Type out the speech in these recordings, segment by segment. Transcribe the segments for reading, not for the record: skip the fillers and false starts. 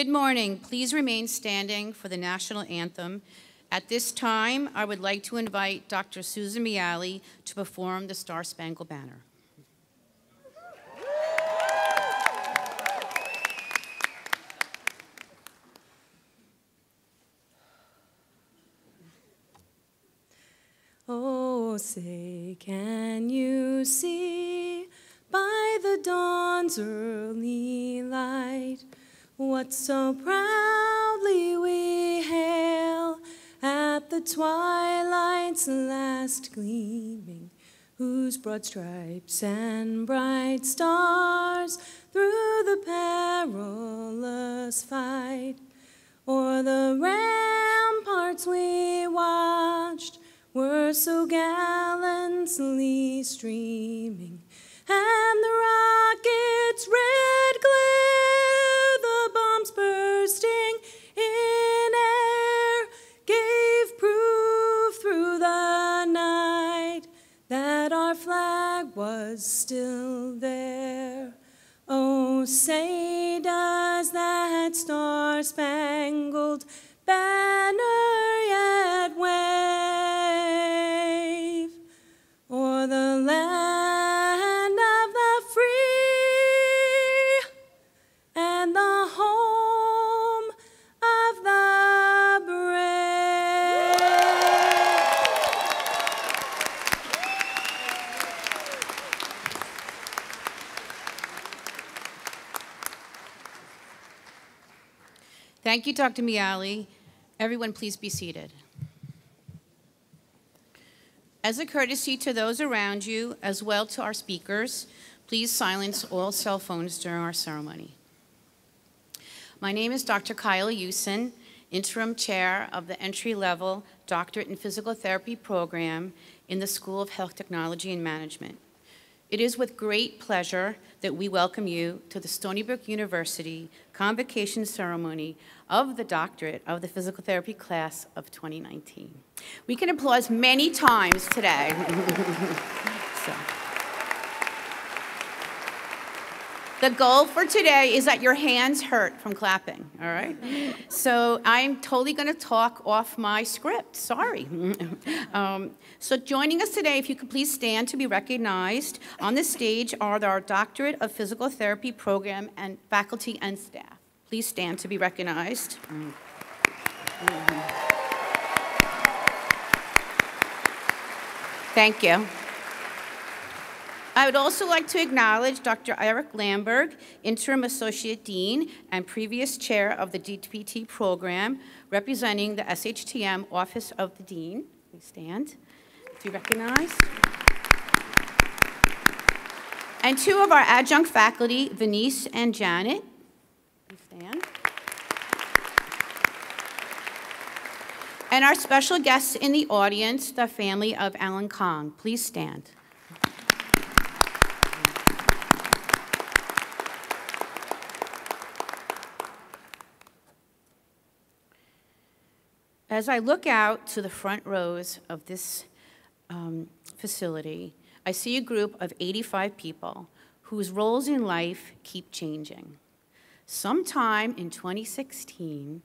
Good morning. Please remain standing for the national anthem. At this time, I would like to invite Dr. Susan Miali to perform the Star-Spangled Banner. Oh, say, can you see by the dawn's early light what so proudly we hail at the twilight's last gleaming, whose broad stripes and bright stars through the perilous fight o'er the ramparts we watched were so gallantly streaming, and the rocket's red glare, the bombs bursting in air, gave proof through the night that our flag was still there. Oh, say, does that star-spangled banner yet wave o'er the land of the free and the home of the brave? Thank you, Dr. Miali. Everyone, please be seated. As a courtesy to those around you, as well to our speakers, please silence all cell phones during our ceremony. My name is Dr. Kyle Usen, Interim Chair of the Entry-Level Doctorate in Physical Therapy program in the School of Health Technology and Management. It is with great pleasure that we welcome you to the Stony Brook University convocation ceremony of the Doctorate of the Physical Therapy class of 2019. We can applause many times today. The goal for today is that your hands hurt from clapping, all right? So I'm totally gonna talk off my script, sorry. So joining us today, if you could please stand to be recognized. On the stage are our Doctorate of Physical Therapy program and faculty and staff. Please stand to be recognized. Thank you. I would also like to acknowledge Dr. Eric Lamberg, Interim Associate Dean and previous Chair of the DPT program, representing the SHTM Office of the Dean. Please stand to be recognized. And two of our adjunct faculty, Venice and Janet. Please stand. And our special guests in the audience, the family of Alan Kong. Please stand. As I look out to the front rows of this facility, I see a group of 85 people whose roles in life keep changing. Sometime in 2016,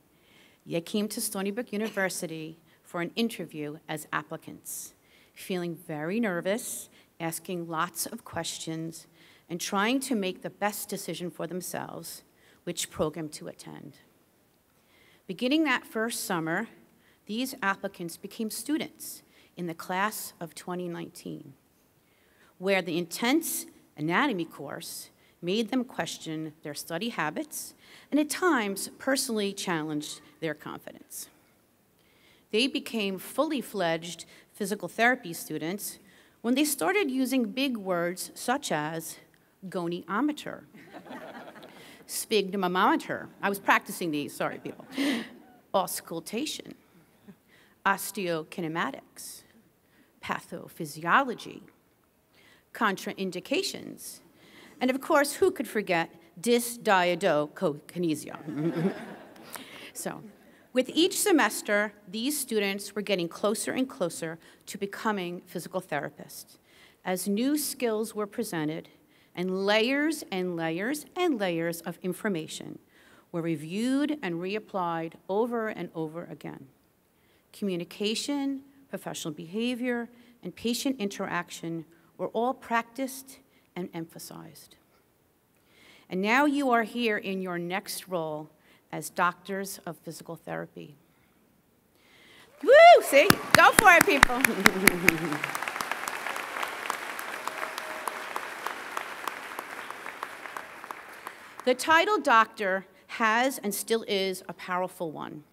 you came to Stony Brook University for an interview as applicants, feeling very nervous, asking lots of questions, and trying to make the best decision for themselves, which program to attend. Beginning that first summer, these applicants became students in the class of 2019, where the intense anatomy course made them question their study habits and at times personally challenged their confidence. They became fully fledged physical therapy students when they started using big words such as goniometer, sphygmomanometer, I was practicing these, sorry people, auscultation, osteokinematics, pathophysiology, contraindications, and of course, who could forget dysdiadochokinesia? So, with each semester, these students were getting closer and closer to becoming physical therapists as new skills were presented and layers and layers and layers of information were reviewed and reapplied over and over again. Communication, professional behavior, and patient interaction were all practiced and emphasized. And now you are here in your next role as doctors of physical therapy. Woo, see? Go for it, people. The title doctor has and still is a powerful one.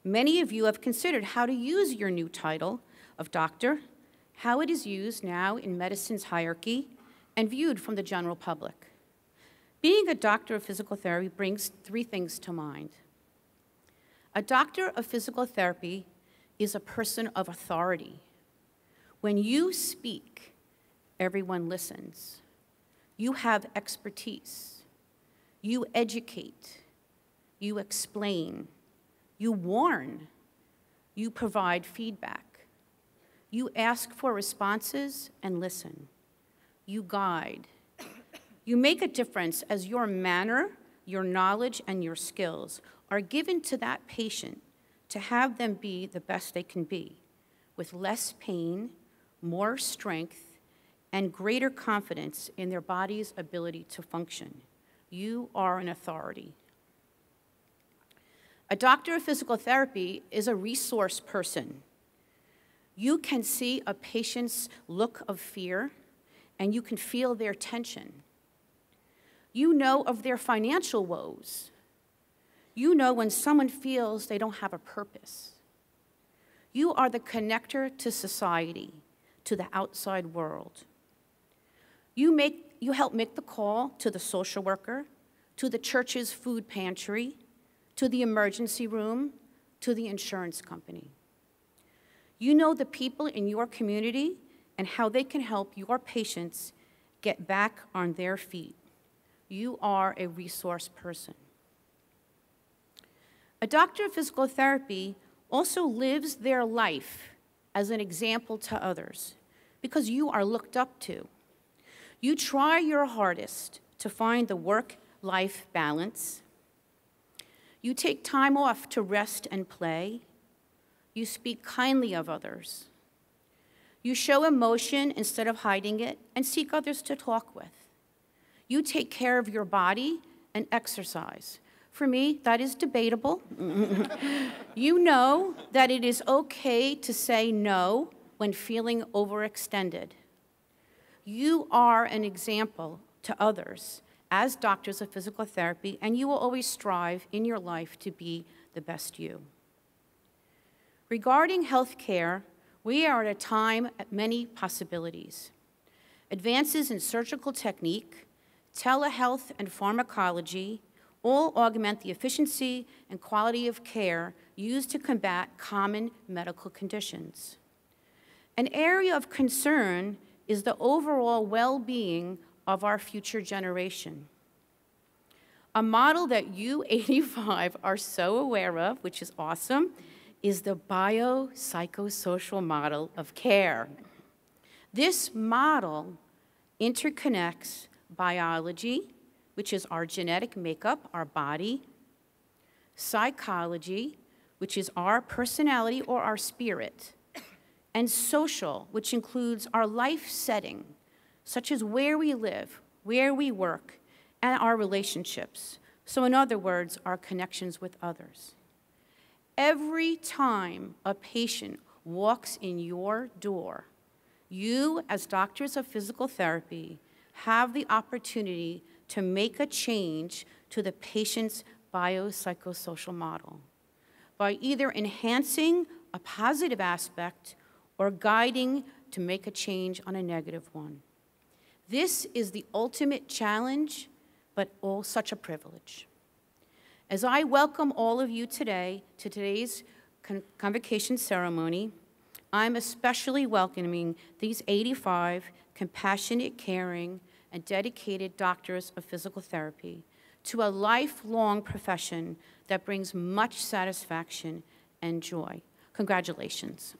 Many of you have considered how to use your new title of doctor, how it is used now in medicine's hierarchy and viewed from the general public. Being a doctor of physical therapy brings three things to mind. A doctor of physical therapy is a person of authority. When you speak, everyone listens. You have expertise. You educate, you explain, you warn, you provide feedback, you ask for responses and listen, you guide. You make a difference as your manner, your knowledge, and your skills are given to that patient to have them be the best they can be, with less pain, more strength, and greater confidence in their body's ability to function. You are an authority. A doctor of physical therapy is a resource person. You can see a patient's look of fear, and you can feel their tension. You know of their financial woes. You know when someone feels they don't have a purpose. You are the connector to society, to the outside world. You help make the call to the social worker, to the church's food pantry, to the emergency room, to the insurance company. You know the people in your community and how they can help your patients get back on their feet. You are a resource person. A doctor of physical therapy also lives their life as an example to others because you are looked up to. You try your hardest to find the work-life balance. You take time off to rest and play. You speak kindly of others. You show emotion instead of hiding it and seek others to talk with. You take care of your body and exercise. For me, that is debatable. You know that it is okay to say no when feeling overextended. You are an example to others as doctors of physical therapy, and you will always strive in your life to be the best you. Regarding health care, we are at a time of many possibilities. Advances in surgical technique, telehealth, and pharmacology all augment the efficiency and quality of care used to combat common medical conditions. An area of concern is the overall well-being of our future generation. A model that you 85 are so aware of, which is awesome, is the biopsychosocial model of care. This model interconnects biology, which is our genetic makeup, our body, psychology, which is our personality or our spirit, and social, which includes our life setting, such as where we live, where we work, and our relationships. So in other words, our connections with others. Every time a patient walks in your door, you, as doctors of physical therapy, have the opportunity to make a change to the patient's biopsychosocial model by either enhancing a positive aspect or guiding to make a change on a negative one. This is the ultimate challenge, but all such a privilege. As I welcome all of you today to today's convocation ceremony, I'm especially welcoming these 85 compassionate, caring, and dedicated doctors of physical therapy to a lifelong profession that brings much satisfaction and joy. Congratulations.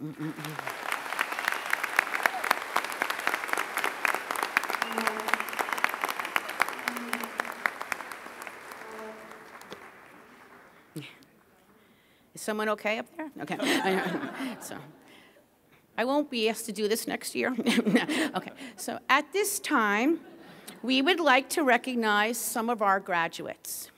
Someone okay up there? Okay. So I won't be asked to do this next year. Okay. So at this time, we would like to recognize some of our graduates.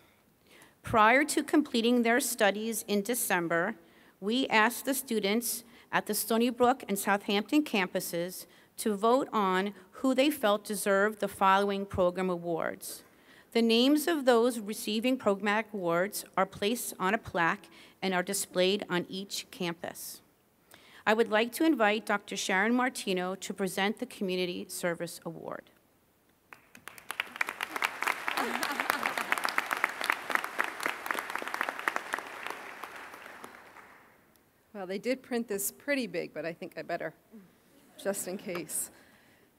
Prior to completing their studies in December, we asked the students at the Stony Brook and Southampton campuses to vote on who they felt deserved the following program awards. The names of those receiving programmatic awards are placed on a plaque and are displayed on each campus. I would like to invite Dr. Sharon Martino to present the Community Service Award. Well, they did print this pretty big, but I think I better, just in case.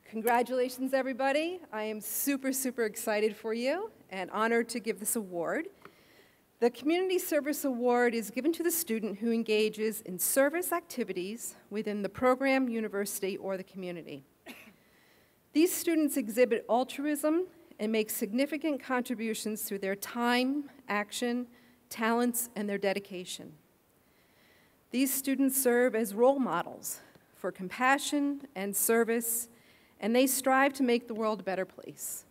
Congratulations, everybody. I am super, super excited for you and honored to give this award. The Community Service Award is given to the student who engages in service activities within the program, university, or the community. These students exhibit altruism and make significant contributions through their time, action, talents, and their dedication. These students serve as role models for compassion and service, and they strive to make the world a better place.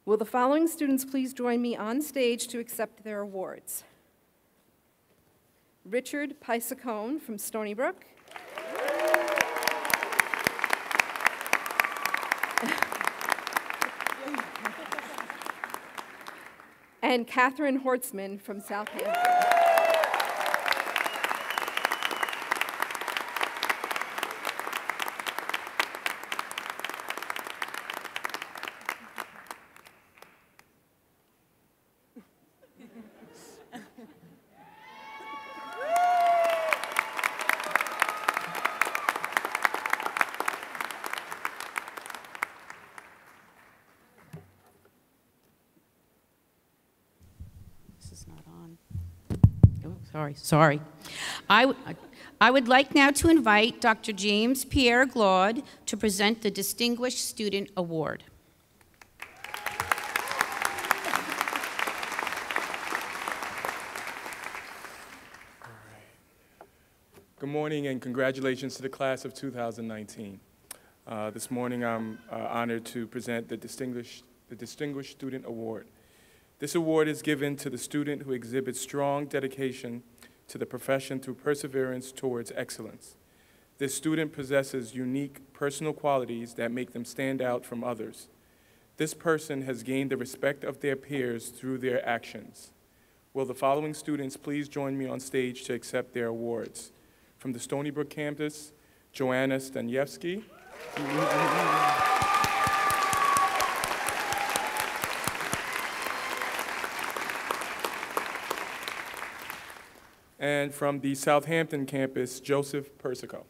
Will the following students please join me on stage to accept their awards? Richard Pisacone from Stony Brook. And Catherine Hortzman from Southampton. Sorry. I would like now to invite Dr. James Pierre Glaude to present the Distinguished Student Award. Good morning and congratulations to the class of 2019. This morning I'm honored to present the Distinguished Student Award. This award is given to the student who exhibits strong dedication to the profession through perseverance towards excellence. This student possesses unique personal qualities that make them stand out from others. This person has gained the respect of their peers through their actions. Will the following students please join me on stage to accept their awards? From the Stony Brook campus, Joanna Staniewski. And from the Southampton campus, Joseph Persico.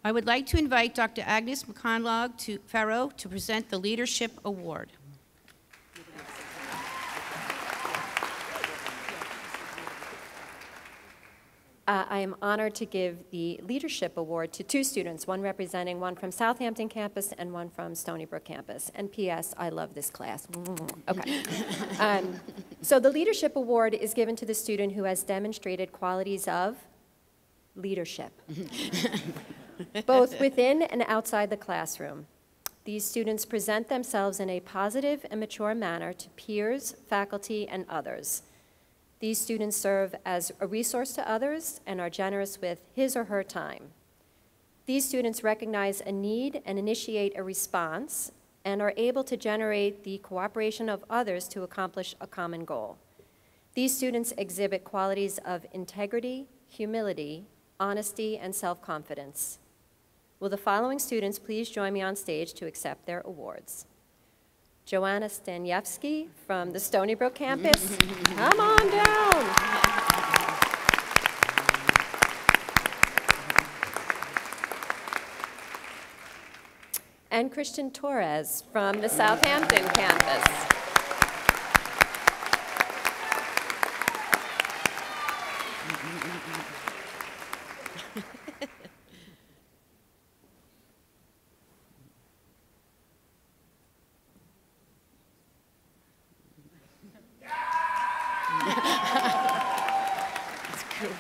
I would like to invite Dr. Agnes McConlog Farrow to present the Leadership Award. I am honored to give the Leadership Award to two students, one representing one from Southampton campus and one from Stony Brook campus. And P.S., I love this class. Okay. So the Leadership Award is given to the student who has demonstrated qualities of leadership, both within and outside the classroom. These students present themselves in a positive and mature manner to peers, faculty, and others. These students serve as a resource to others and are generous with his or her time. These students recognize a need and initiate a response and are able to generate the cooperation of others to accomplish a common goal. These students exhibit qualities of integrity, humility, honesty, and self-confidence. Will the following students please join me on stage to accept their awards? Joanna Staniewski from the Stony Brook campus. Come on down. And Christian Torres from the Southampton campus.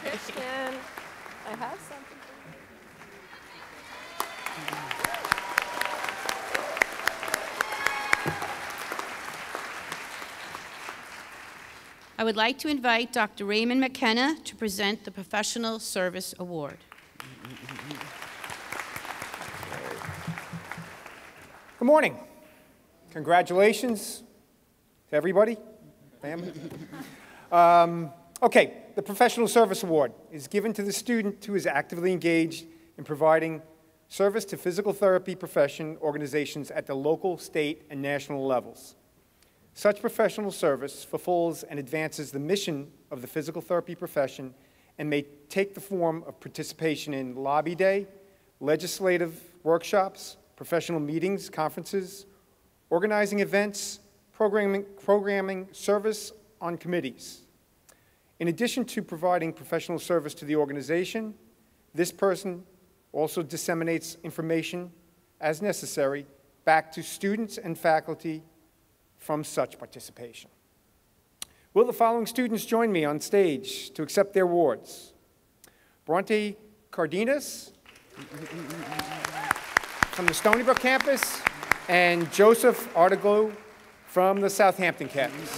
Christian, I have something for you. I would like to invite Dr. Raymond McKenna to present the Professional Service Award. Good morning. Congratulations to everybody, family. Okay, the Professional Service Award is given to the student who is actively engaged in providing service to physical therapy profession organizations at the local, state, and national levels. Such professional service fulfills and advances the mission of the physical therapy profession and may take the form of participation in lobby day, legislative workshops, professional meetings, conferences, organizing events, programming service on committees. In addition to providing professional service to the organization, this person also disseminates information as necessary back to students and faculty from such participation. Will the following students join me on stage to accept their awards? Bronte Cardenas from the Stony Brook campus and Joseph Artiglo from the Southampton campus.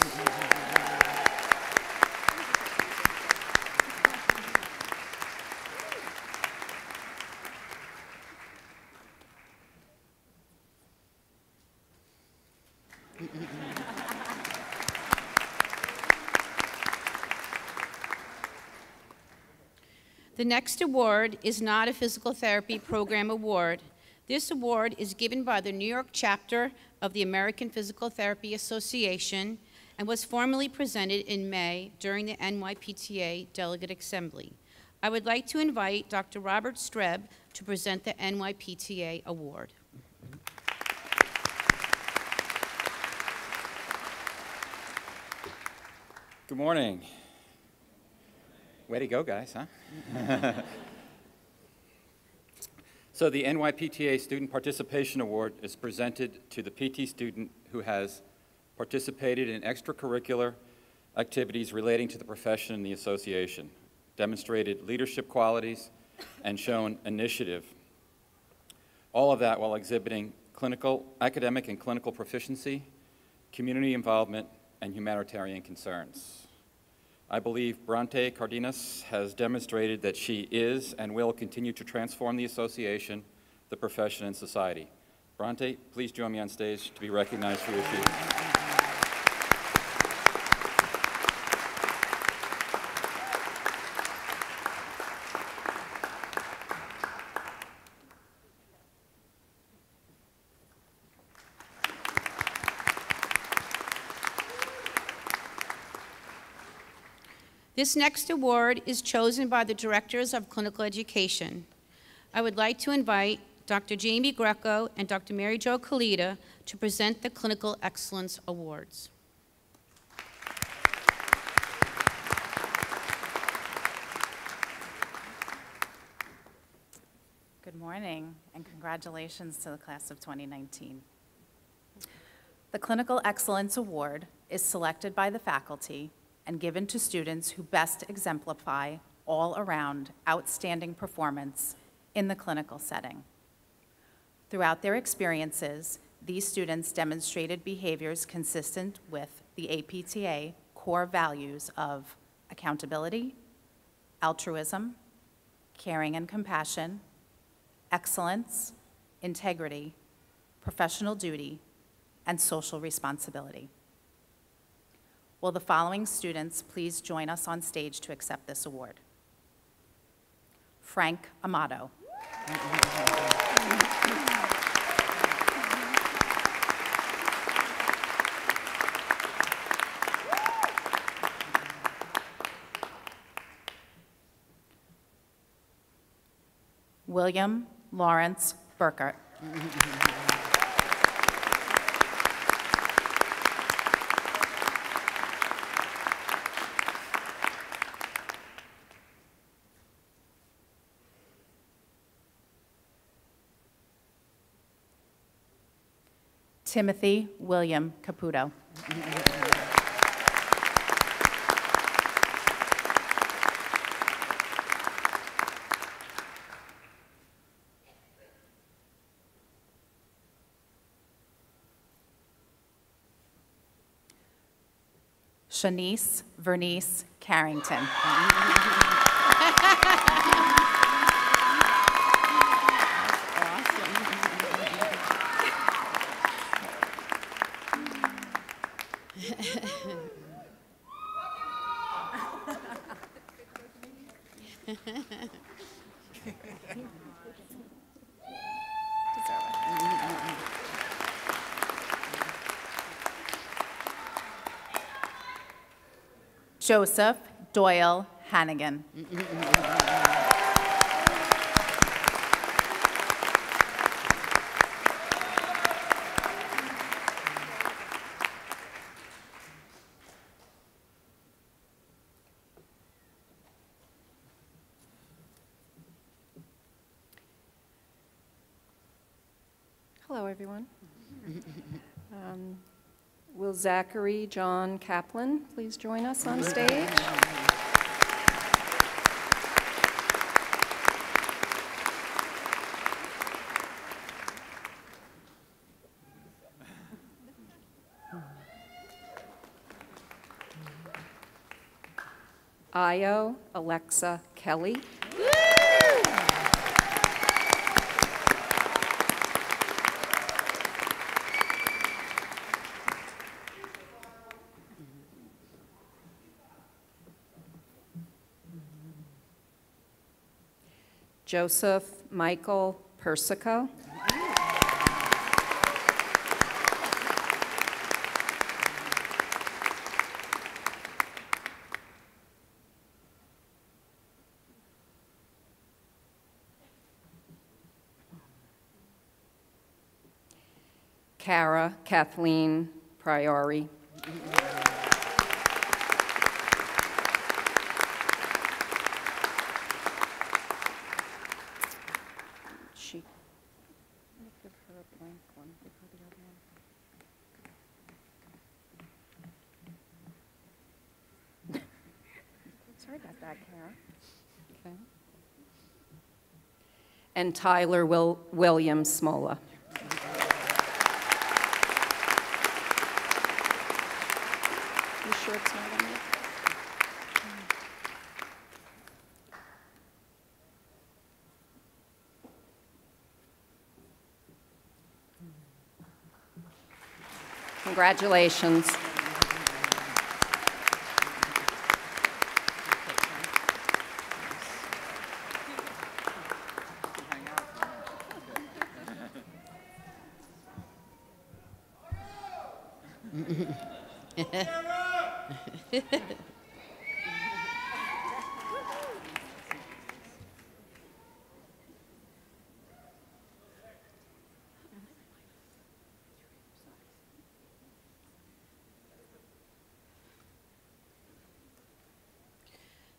The next award is not a physical therapy program award. This award is given by the New York chapter of the American Physical Therapy Association and was formally presented in May during the NYPTA Delegate Assembly. I would like to invite Dr. Robert Streb to present the NYPTA award. Good morning. Way to go, guys, huh? So the NYPTA Student Participation Award is presented to the PT student who has participated in extracurricular activities relating to the profession and the association, demonstrated leadership qualities, and shown initiative. All of that while exhibiting academic and clinical proficiency, community involvement, and humanitarian concerns. I believe Bronte Cardenas has demonstrated that she is and will continue to transform the association, the profession, and society. Bronte, please join me on stage to be recognized for your achievement. This next award is chosen by the Directors of Clinical Education. I would like to invite Dr. Jamie Greco and Dr. Mary Jo Kalita to present the Clinical Excellence Awards. Good morning, and congratulations to the class of 2019. The Clinical Excellence Award is selected by the faculty and given to students who best exemplify all-around outstanding performance in the clinical setting. Throughout their experiences, these students demonstrated behaviors consistent with the APTA core values of accountability, altruism, caring and compassion, excellence, integrity, professional duty, and social responsibility. Will the following students please join us on stage to accept this award? Frank Amato. William Lawrence Burkert. Timothy William Caputo. Shanice Vernice Carrington. Joseph Doyle Hannigan. Hello, everyone. Will Zachary John Kaplan please join us on stage? Io Alexa Kelly. Joseph Michael Persico. Cara Kathleen Priori. Sorry about that, Kara. Okay. And Tyler William Smola. You sure it's not on there? Congratulations.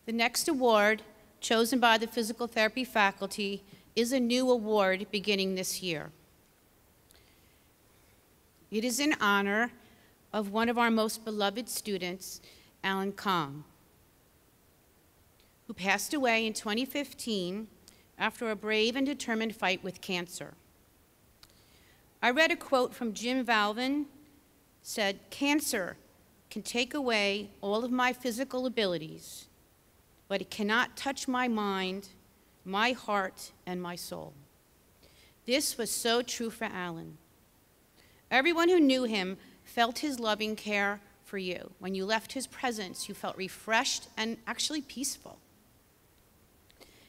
The next award, chosen by the physical therapy faculty, is a new award beginning this year. It is in honor of one of our most beloved students, Alan Kong, who passed away in 2015 after a brave and determined fight with cancer. I read a quote from Jim Valvin, said, "Cancer can take away all of my physical abilities, but it cannot touch my mind, my heart, and my soul." This was so true for Alan. Everyone who knew him felt his loving care for you. When you left his presence, you felt refreshed and actually peaceful.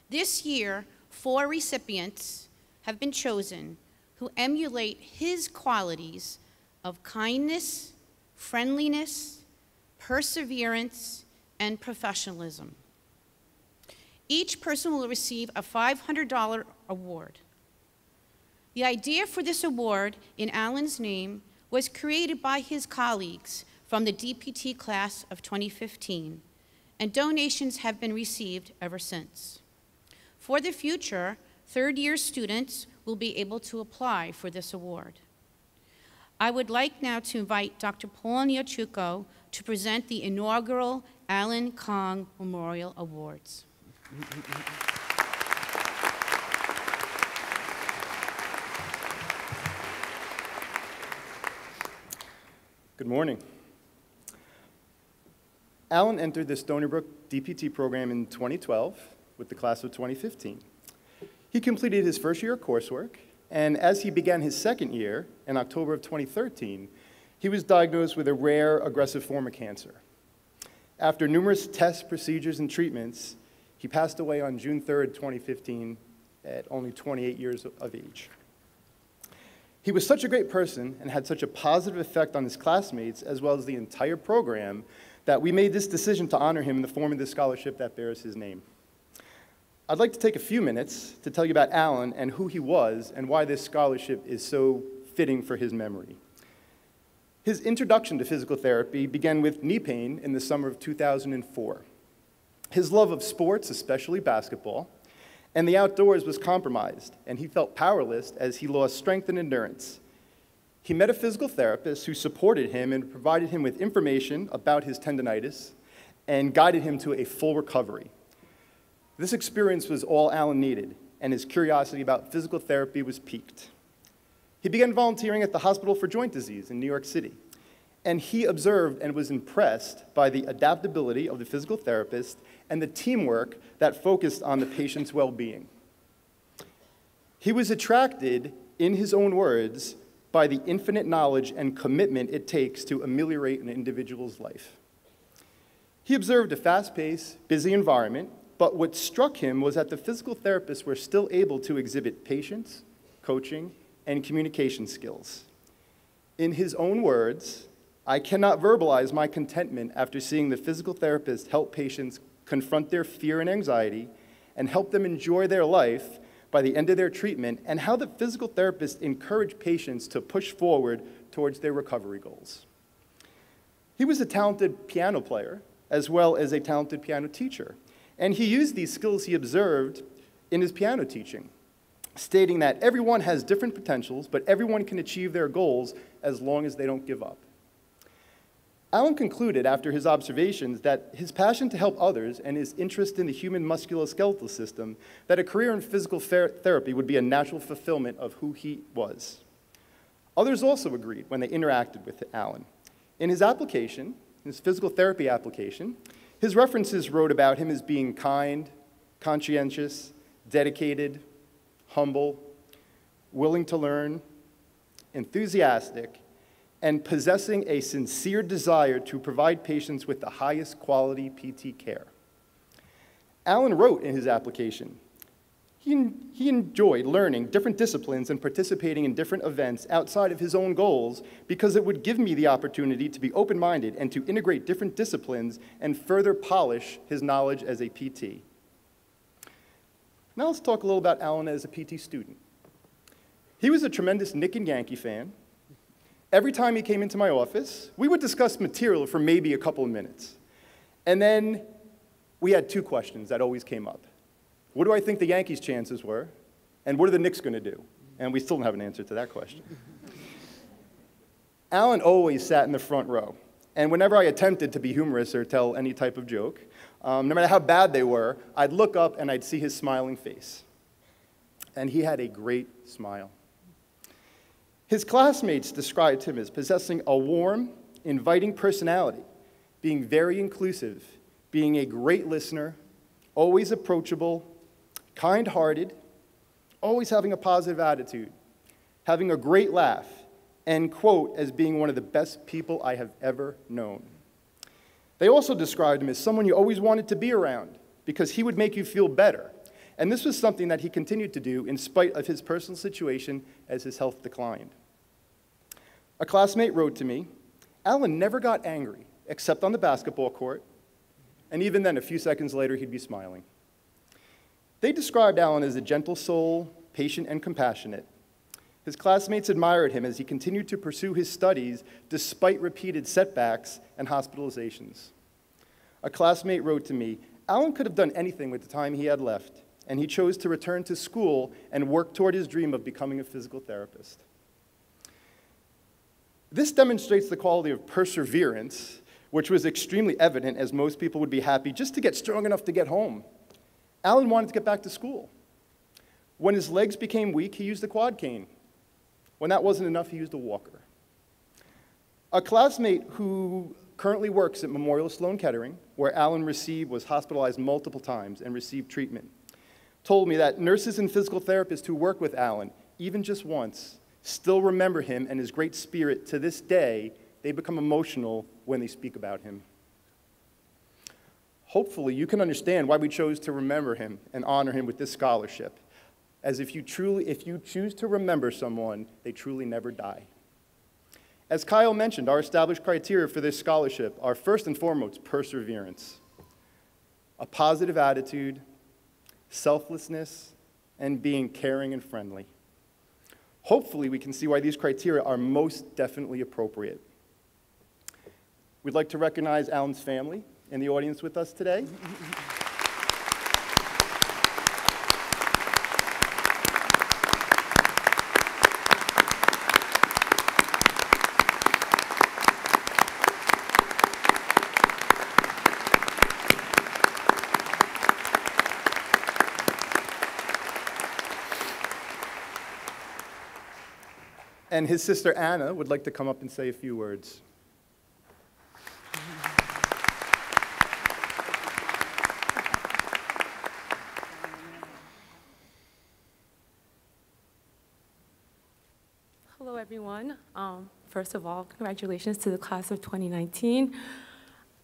This year, 4 recipients have been chosen who emulate his qualities of kindness, friendliness, perseverance, and professionalism. Each person will receive a $500 award. The idea for this award in Alan's name was created by his colleagues from the DPT class of 2015, and donations have been received ever since. For the future, third-year students will be able to apply for this award. I would like now to invite Dr. Paul Nyachuko to present the inaugural Alan Kong Memorial Awards. Good morning. Alan entered the Stony Brook DPT program in 2012 with the class of 2015. He completed his first year of coursework, and as he began his second year, in October of 2013, he was diagnosed with a rare aggressive form of cancer. After numerous tests, procedures, and treatments, he passed away on June 3rd, 2015, at only 28 years of age. He was such a great person and had such a positive effect on his classmates as well as the entire program that we made this decision to honor him in the form of this scholarship that bears his name. I'd like to take a few minutes to tell you about Alan and who he was and why this scholarship is so fitting for his memory. His introduction to physical therapy began with knee pain in the summer of 2004. His love of sports, especially basketball, and the outdoors was compromised, and he felt powerless as he lost strength and endurance. He met a physical therapist who supported him and provided him with information about his tendinitis and guided him to a full recovery. This experience was all Alan needed, and his curiosity about physical therapy was piqued. He began volunteering at the Hospital for Joint Disease in New York City, and he observed and was impressed by the adaptability of the physical therapist and the teamwork that focused on the patient's well-being. He was attracted, in his own words, by the infinite knowledge and commitment it takes to ameliorate an individual's life. He observed a fast-paced, busy environment, but what struck him was that the physical therapists were still able to exhibit patience, coaching, and communication skills. In his own words, "I cannot verbalize my contentment after seeing the physical therapist help patients confront their fear and anxiety and help them enjoy their life by the end of their treatment, and how the physical therapist encouraged patients to push forward towards their recovery goals." He was a talented piano player as well as a talented piano teacher, and he used these skills he observed in his piano teaching, stating that everyone has different potentials, but everyone can achieve their goals as long as they don't give up. Alan concluded after his observations that his passion to help others and his interest in the human musculoskeletal system, that a career in physical therapy would be a natural fulfillment of who he was. Others also agreed when they interacted with Alan. In his application, his physical therapy application, his references wrote about him as being kind, conscientious, dedicated, humble, willing to learn, enthusiastic, and possessing a sincere desire to provide patients with the highest quality PT care. Alan wrote in his application, he enjoyed learning different disciplines and participating in different events outside of his own goals because it would give me the opportunity to be open-minded and to integrate different disciplines and further polish his knowledge as a PT. Now let's talk a little about Alan as a PT student. He was a tremendous Knicks and Yankee fan. Every time he came into my office, we would discuss material for maybe a couple of minutes. And then we had two questions that always came up. What do I think the Yankees' chances were? And what are the Knicks going to do? And we still don't have an answer to that question. Alan always sat in the front row. And whenever I attempted to be humorous or tell any type of joke, no matter how bad they were, I'd look up and I'd see his smiling face. And he had a great smile. His classmates described him as possessing a warm, inviting personality, being very inclusive, being a great listener, always approachable, kind-hearted, always having a positive attitude, having a great laugh, and, quote, as being one of the best people I have ever known. They also described him as someone you always wanted to be around because he would make you feel better. And this was something that he continued to do in spite of his personal situation as his health declined. A classmate wrote to me, "Alan never got angry, except on the basketball court, and even then, a few seconds later, he'd be smiling." They described Alan as a gentle soul, patient and compassionate. His classmates admired him as he continued to pursue his studies despite repeated setbacks and hospitalizations. A classmate wrote to me, "Alan could have done anything with the time he had left, and he chose to return to school and work toward his dream of becoming a physical therapist." This demonstrates the quality of perseverance, which was extremely evident, as most people would be happy just to get strong enough to get home. Alan wanted to get back to school. When his legs became weak, he used a quad cane. When that wasn't enough, he used a walker. A classmate who currently works at Memorial Sloan Kettering, where Alan was hospitalized multiple times and received treatment, told me that nurses and physical therapists who work with Alan, even just once, still remember him and his great spirit. To this day, they become emotional when they speak about him. Hopefully, you can understand why we chose to remember him and honor him with this scholarship, as if you choose to remember someone, they truly never die. As Kyle mentioned, our established criteria for this scholarship are first and foremost perseverance, a positive attitude, selflessness, and being caring and friendly. Hopefully, we can see why these criteria are most definitely appropriate. We'd like to recognize Alan's family in the audience with us today. And his sister Anna would like to come up and say a few words. Hello, everyone. First of all, congratulations to the class of 2019.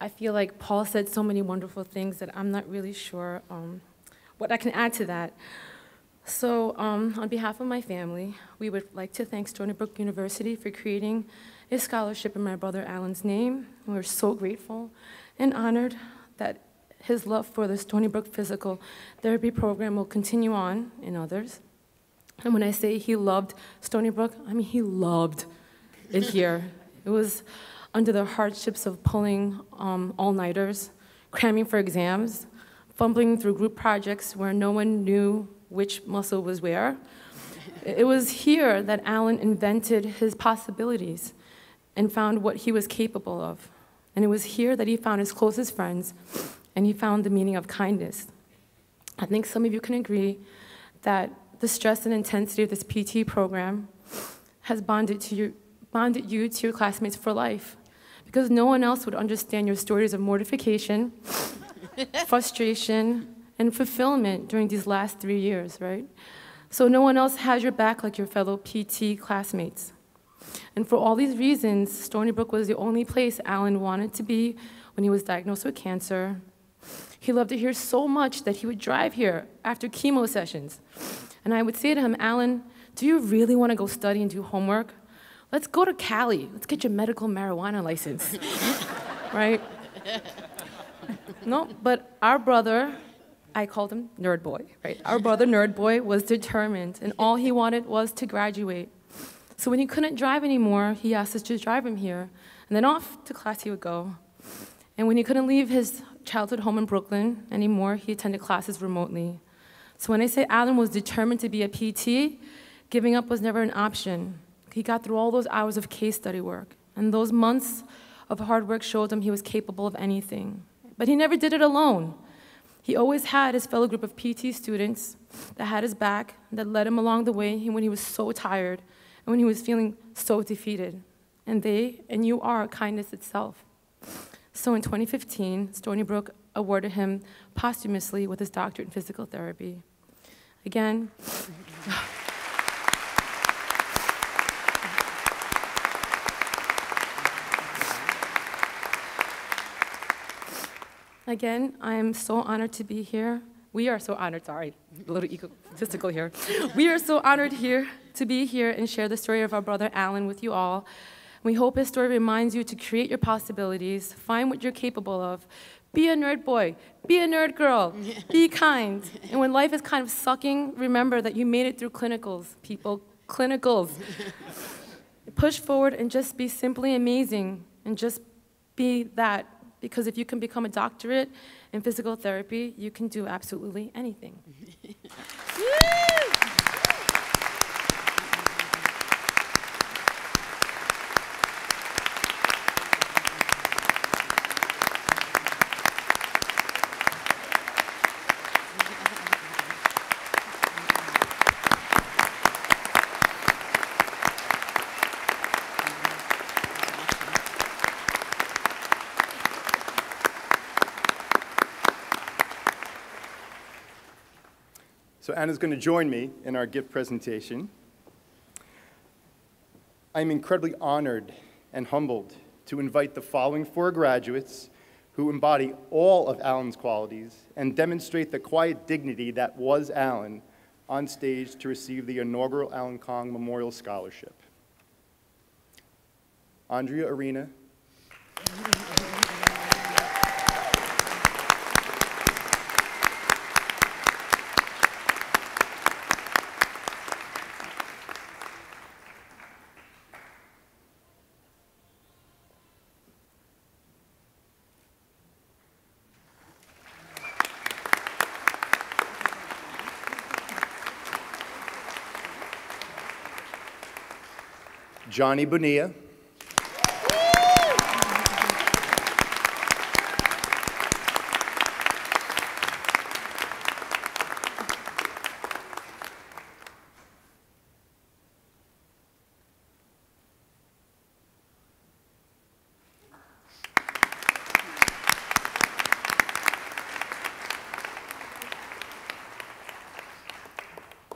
I feel like Paul said so many wonderful things that I'm not really sure what I can add to that. So on behalf of my family, we would like to thank Stony Brook University for creating a scholarship in my brother Alan's name. We're so grateful and honored that his love for the Stony Brook Physical Therapy Program will continue on in others. And when I say he loved Stony Brook, I mean he loved it here. It was under the hardships of pulling all-nighters, cramming for exams, fumbling through group projects where no one knew which muscle was where. It was here that Alan invented his possibilities and found what he was capable of. And it was here that he found his closest friends and he found the meaning of kindness. I think some of you can agree that the stress and intensity of this PT program has bonded you to your classmates for life, because no one else would understand your stories of mortification, frustration, and fulfillment during these last 3 years, right? So no one else has your back like your fellow PT classmates. And for all these reasons, Stony Brook was the only place Alan wanted to be when he was diagnosed with cancer. He loved it here so much that he would drive here after chemo sessions. And I would say to him, "Alan, do you really want to go study and do homework? Let's go to Cali. Let's get your medical marijuana license." Right? No, but our brother, I called him Nerd Boy, right? Our brother, Nerd Boy, was determined, and all he wanted was to graduate. So when he couldn't drive anymore, he asked us to drive him here, and then off to class he would go. And when he couldn't leave his childhood home in Brooklyn anymore, he attended classes remotely. So when I say Alan was determined to be a PT, giving up was never an option. He got through all those hours of case study work, and those months of hard work showed him he was capable of anything. But he never did it alone. He always had his fellow group of PT students that had his back, that led him along the way when he was so tired and when he was feeling so defeated. And they, and you are, kindness itself. So in 2015, Stony Brook awarded him posthumously with his doctorate in physical therapy. Again, Again, I am so honored to be here. We are so honored, sorry, a little egotistical here. We are so honored here to be here and share the story of our brother Alan with you all. We hope his story reminds you to create your possibilities, find what you're capable of, Be a nerd boy. Be a nerd girl. Be kind. And when life is kind of sucking, remember that you made it through clinicals, people. Clinicals. Push forward and just be simply amazing. And just be that. Because if you can become a doctorate in physical therapy, you can do absolutely anything. So Anna's going to join me in our gift presentation. I'm incredibly honored and humbled to invite the following 4 graduates who embody all of Alan's qualities and demonstrate the quiet dignity that was Alan on stage to receive the inaugural Alan Kong Memorial Scholarship. Andrea Arena. Johnny Bonilla.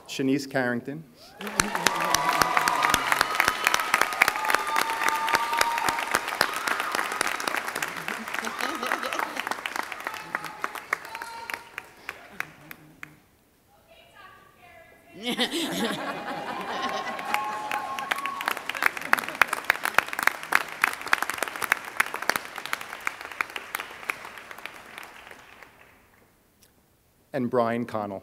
Shanice Carrington. And Brian Connell.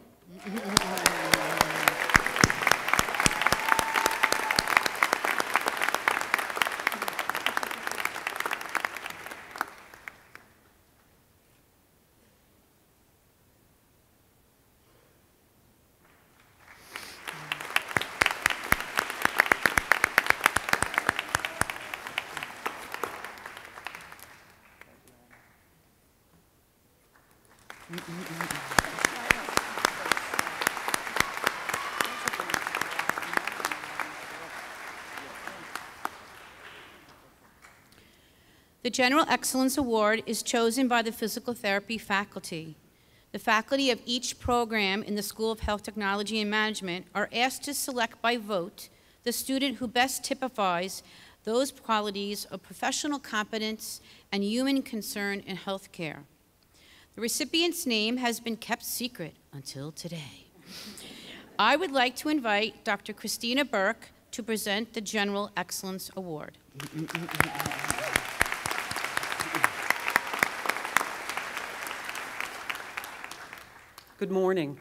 The General Excellence Award is chosen by the physical therapy faculty. The faculty of each program in the School of Health Technology and Management are asked to select by vote the student who best typifies those qualities of professional competence and human concern in healthcare. The recipient's name has been kept secret until today. I would like to invite Dr. Christina Burke to present the General Excellence Award. Good morning.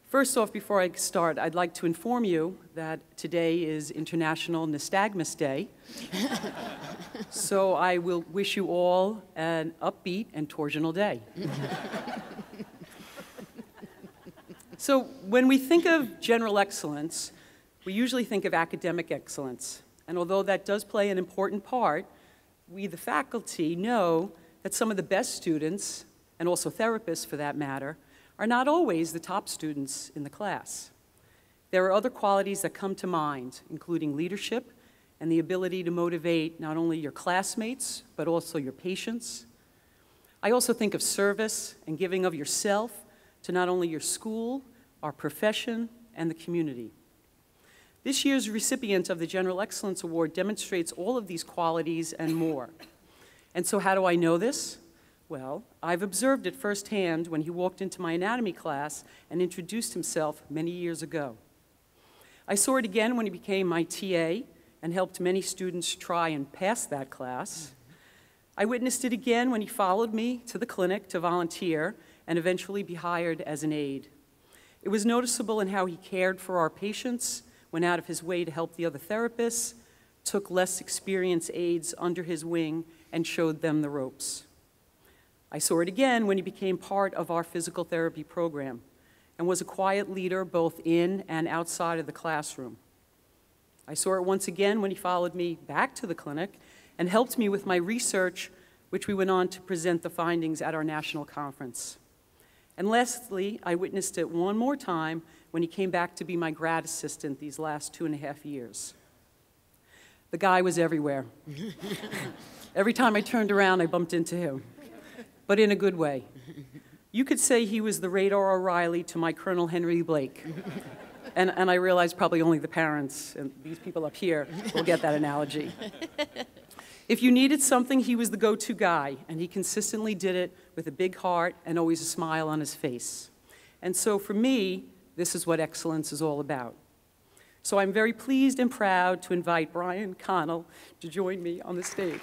First off, before I start, I'd like to inform you that today is International Nystagmus Day. So I will wish you all an upbeat and torsional day. So when we think of general excellence, we usually think of academic excellence. And although that does play an important part, we, the faculty, know that some of the best students, and also therapists for that matter, are not always the top students in the class. There are other qualities that come to mind, including leadership and the ability to motivate not only your classmates, but also your patients. I also think of service and giving of yourself to not only your school, our profession, and the community. This year's recipient of the General Excellence Award demonstrates all of these qualities and more. And so how do I know this? Well, I've observed it firsthand when he walked into my anatomy class and introduced himself many years ago. I saw it again when he became my TA and helped many students try and pass that class. I witnessed it again when he followed me to the clinic to volunteer and eventually be hired as an aide. It was noticeable in how he cared for our patients, went out of his way to help the other therapists, took less experienced aides under his wing, and showed them the ropes. I saw it again when he became part of our physical therapy program and was a quiet leader both in and outside of the classroom. I saw it once again when he followed me back to the clinic and helped me with my research, which we went on to present the findings at our national conference. And lastly, I witnessed it one more time when he came back to be my grad assistant these last 2.5 years. The guy was everywhere. Every time I turned around, I bumped into him, but in a good way. You could say he was the Radar O'Reilly to my Colonel Henry Blake. And I realize probably only the parents and these people up here will get that analogy. If you needed something, he was the go-to guy, and he consistently did it with a big heart and always a smile on his face. And so for me, this is what excellence is all about. So I'm very pleased and proud to invite Brian Connell to join me on the stage.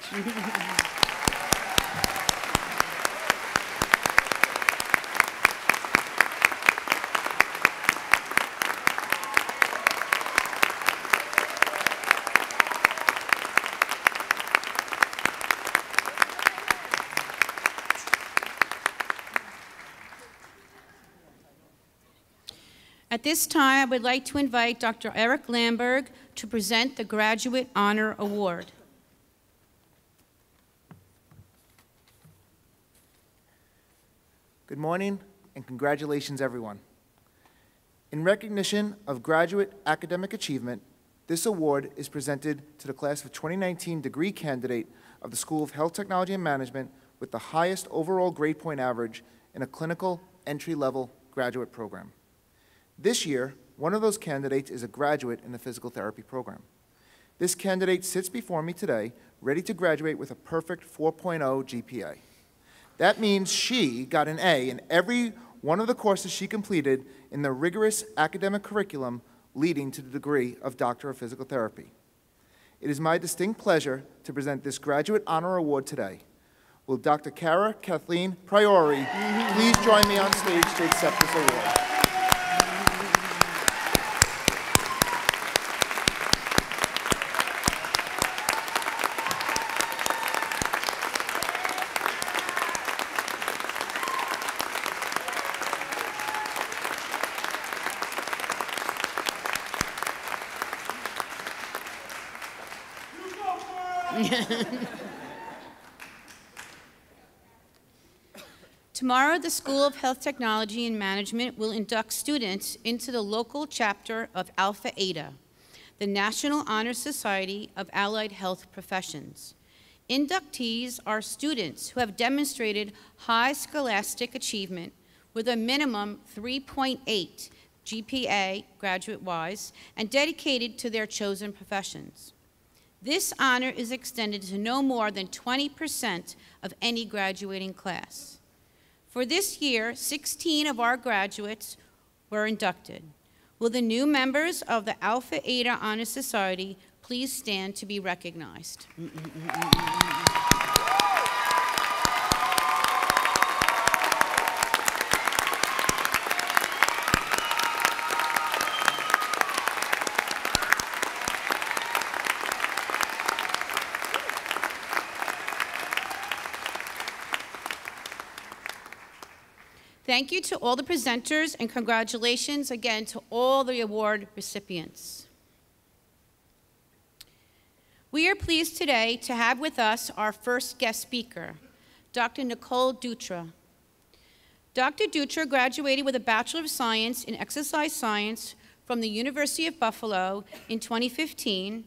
At this time, I would like to invite Dr. Eric Lamberg to present the Graduate Honor Award. Good morning, and congratulations, everyone. In recognition of graduate academic achievement, this award is presented to the class of 2019 degree candidate of the School of Health Technology and Management with the highest overall grade point average in a clinical entry-level graduate program. This year, one of those candidates is a graduate in the physical therapy program. This candidate sits before me today, ready to graduate with a perfect 4.0 GPA. That means she got an A in every one of the courses she completed in the rigorous academic curriculum leading to the degree of Doctor of Physical Therapy. It is my distinct pleasure to present this Graduate Honor Award today. Will Dr. Cara Kathleen Priori please join me on stage to accept this award? Tomorrow, the School of Health Technology and Management will induct students into the local chapter of Alpha Eta, the National Honor Society of Allied Health Professions. Inductees are students who have demonstrated high scholastic achievement with a minimum 3.8 GPA graduate-wise and dedicated to their chosen professions. This honor is extended to no more than 20% of any graduating class. For this year, 16 of our graduates were inducted. Will the new members of the Alpha Eta Honor Society please stand to be recognized? Thank you to all the presenters, and congratulations again to all the award recipients. We are pleased today to have with us our first guest speaker, Dr. Nicole Dutra. Dr. Dutra graduated with a Bachelor of Science in Exercise Science from the University of Buffalo in 2015,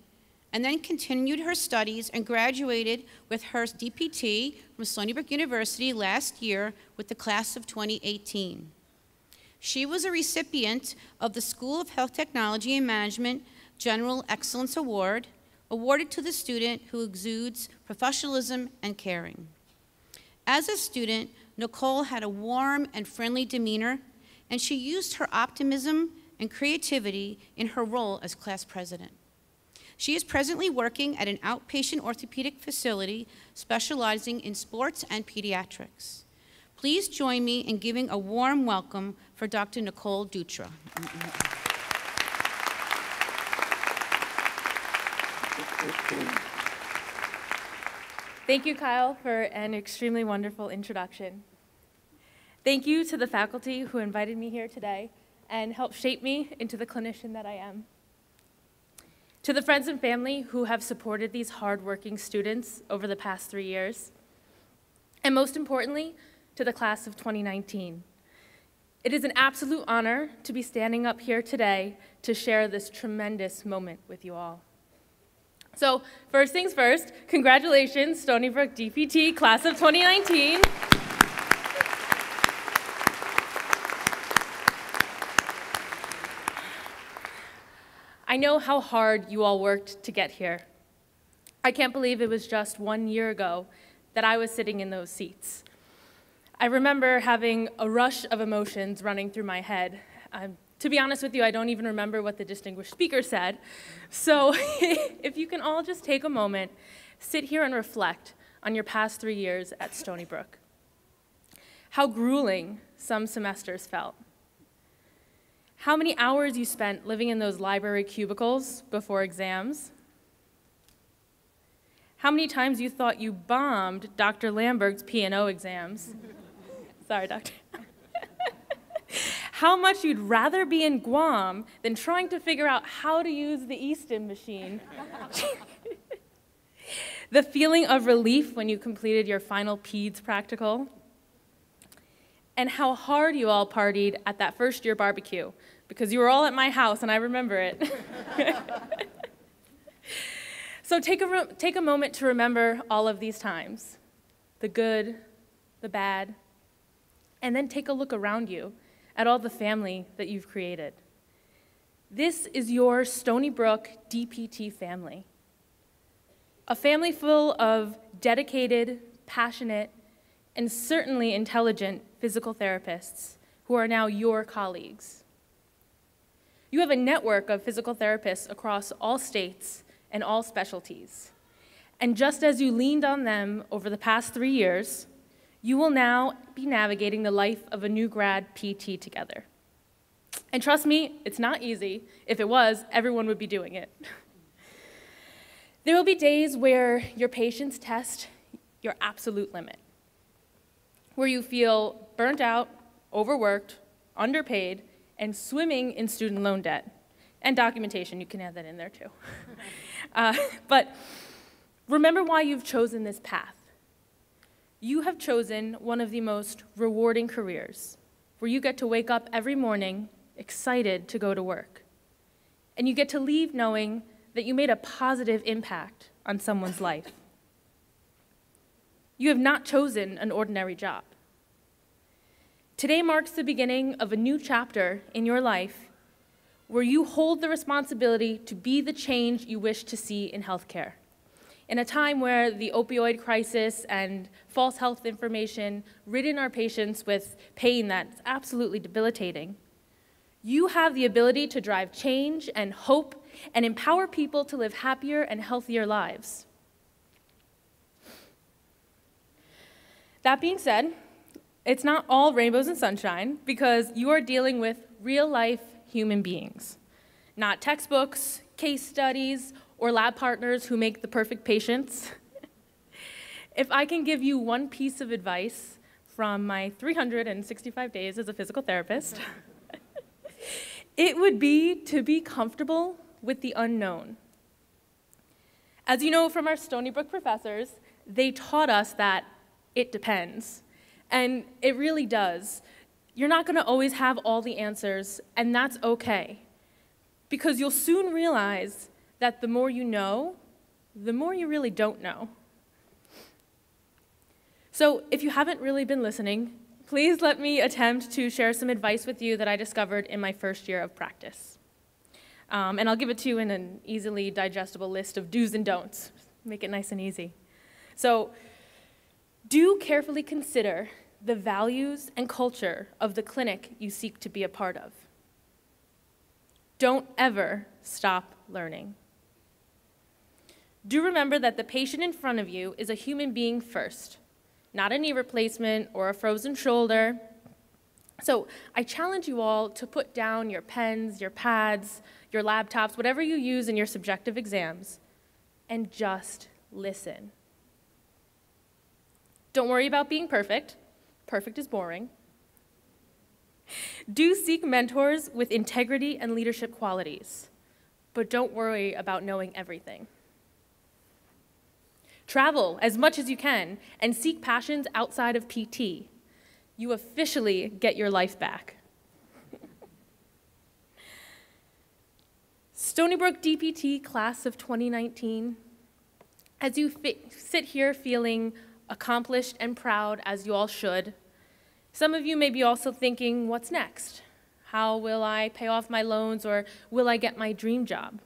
and then continued her studies and graduated with her DPT from Stony Brook University last year with the class of 2018. She was a recipient of the School of Health Technology and Management General Excellence Award, awarded to the student who exudes professionalism and caring. As a student, Nicole had a warm and friendly demeanor, and she used her optimism and creativity in her role as class president. She is presently working at an outpatient orthopedic facility specializing in sports and pediatrics. Please join me in giving a warm welcome for Dr. Nicole Dutra. Thank you, Kyle, for an extremely wonderful introduction. Thank you to the faculty who invited me here today and helped shape me into the clinician that I am. To the friends and family who have supported these hardworking students over the past 3 years. And most importantly, to the class of 2019. It is an absolute honor to be standing up here today to share this tremendous moment with you all. So, first things first, congratulations, Stony Brook DPT class of 2019. I know how hard you all worked to get here. I can't believe it was just 1 year ago that I was sitting in those seats. I remember having a rush of emotions running through my head. To be honest with you, I don't even remember what the distinguished speaker said. So if you can all just take a moment, sit here and reflect on your past 3 years at Stony Brook. How grueling some semesters felt. How many hours you spent living in those library cubicles before exams. How many times you thought you bombed Dr. Lamberg's P&O exams. Sorry, doctor. How much you'd rather be in Guam than trying to figure out how to use the Easton machine. The feeling of relief when you completed your final PEDS practical. And how hard you all partied at that first year barbecue, because you were all at my house and I remember it. So take a moment to remember all of these times, the good, the bad, and then take a look around you at all the family that you've created. This is your Stony Brook DPT family. A family full of dedicated, passionate, and certainly intelligent physical therapists who are now your colleagues. You have a network of physical therapists across all states and all specialties. And just as you leaned on them over the past 3 years, you will now be navigating the life of a new grad PT together. And trust me, it's not easy. If it was, everyone would be doing it. There will be days where your patients test your absolute limit, where you feel burnt out, overworked, underpaid, and swimming in student loan debt. And documentation, you can add that in there too. But remember why you've chosen this path. You have chosen one of the most rewarding careers, where you get to wake up every morning excited to go to work. And you get to leave knowing that you made a positive impact on someone's life. You have not chosen an ordinary job. Today marks the beginning of a new chapter in your life where you hold the responsibility to be the change you wish to see in healthcare. In a time where the opioid crisis and false health information ridden our patients with pain that's absolutely debilitating, you have the ability to drive change and hope and empower people to live happier and healthier lives. That being said, it's not all rainbows and sunshine because you are dealing with real-life human beings, not textbooks, case studies, or lab partners who make the perfect patients. If I can give you one piece of advice from my 365 days as a physical therapist, it would be to be comfortable with the unknown. As you know from our Stony Brook professors, they taught us that it depends, and it really does. You're not gonna always have all the answers, and that's okay, because you'll soon realize that the more you know, the more you really don't know. So if you haven't really been listening, please let me attempt to share some advice with you that I discovered in my first year of practice. And I'll give it to you in an easily digestible list of do's and don'ts. Make it nice and easy. So do carefully consider the values and culture of the clinic you seek to be a part of. Don't ever stop learning. Do remember that the patient in front of you is a human being first, not a knee replacement or a frozen shoulder. So I challenge you all to put down your pens, your pads, your laptops, whatever you use in your subjective exams, and just listen. Don't worry about being perfect. Perfect is boring. Do seek mentors with integrity and leadership qualities, but don't worry about knowing everything. Travel as much as you can and seek passions outside of PT. You officially get your life back. Stony Brook DPT class of 2019, as you sit here feeling accomplished and proud, as you all should, some of you may be also thinking, what's next? How will I pay off my loans, or will I get my dream job?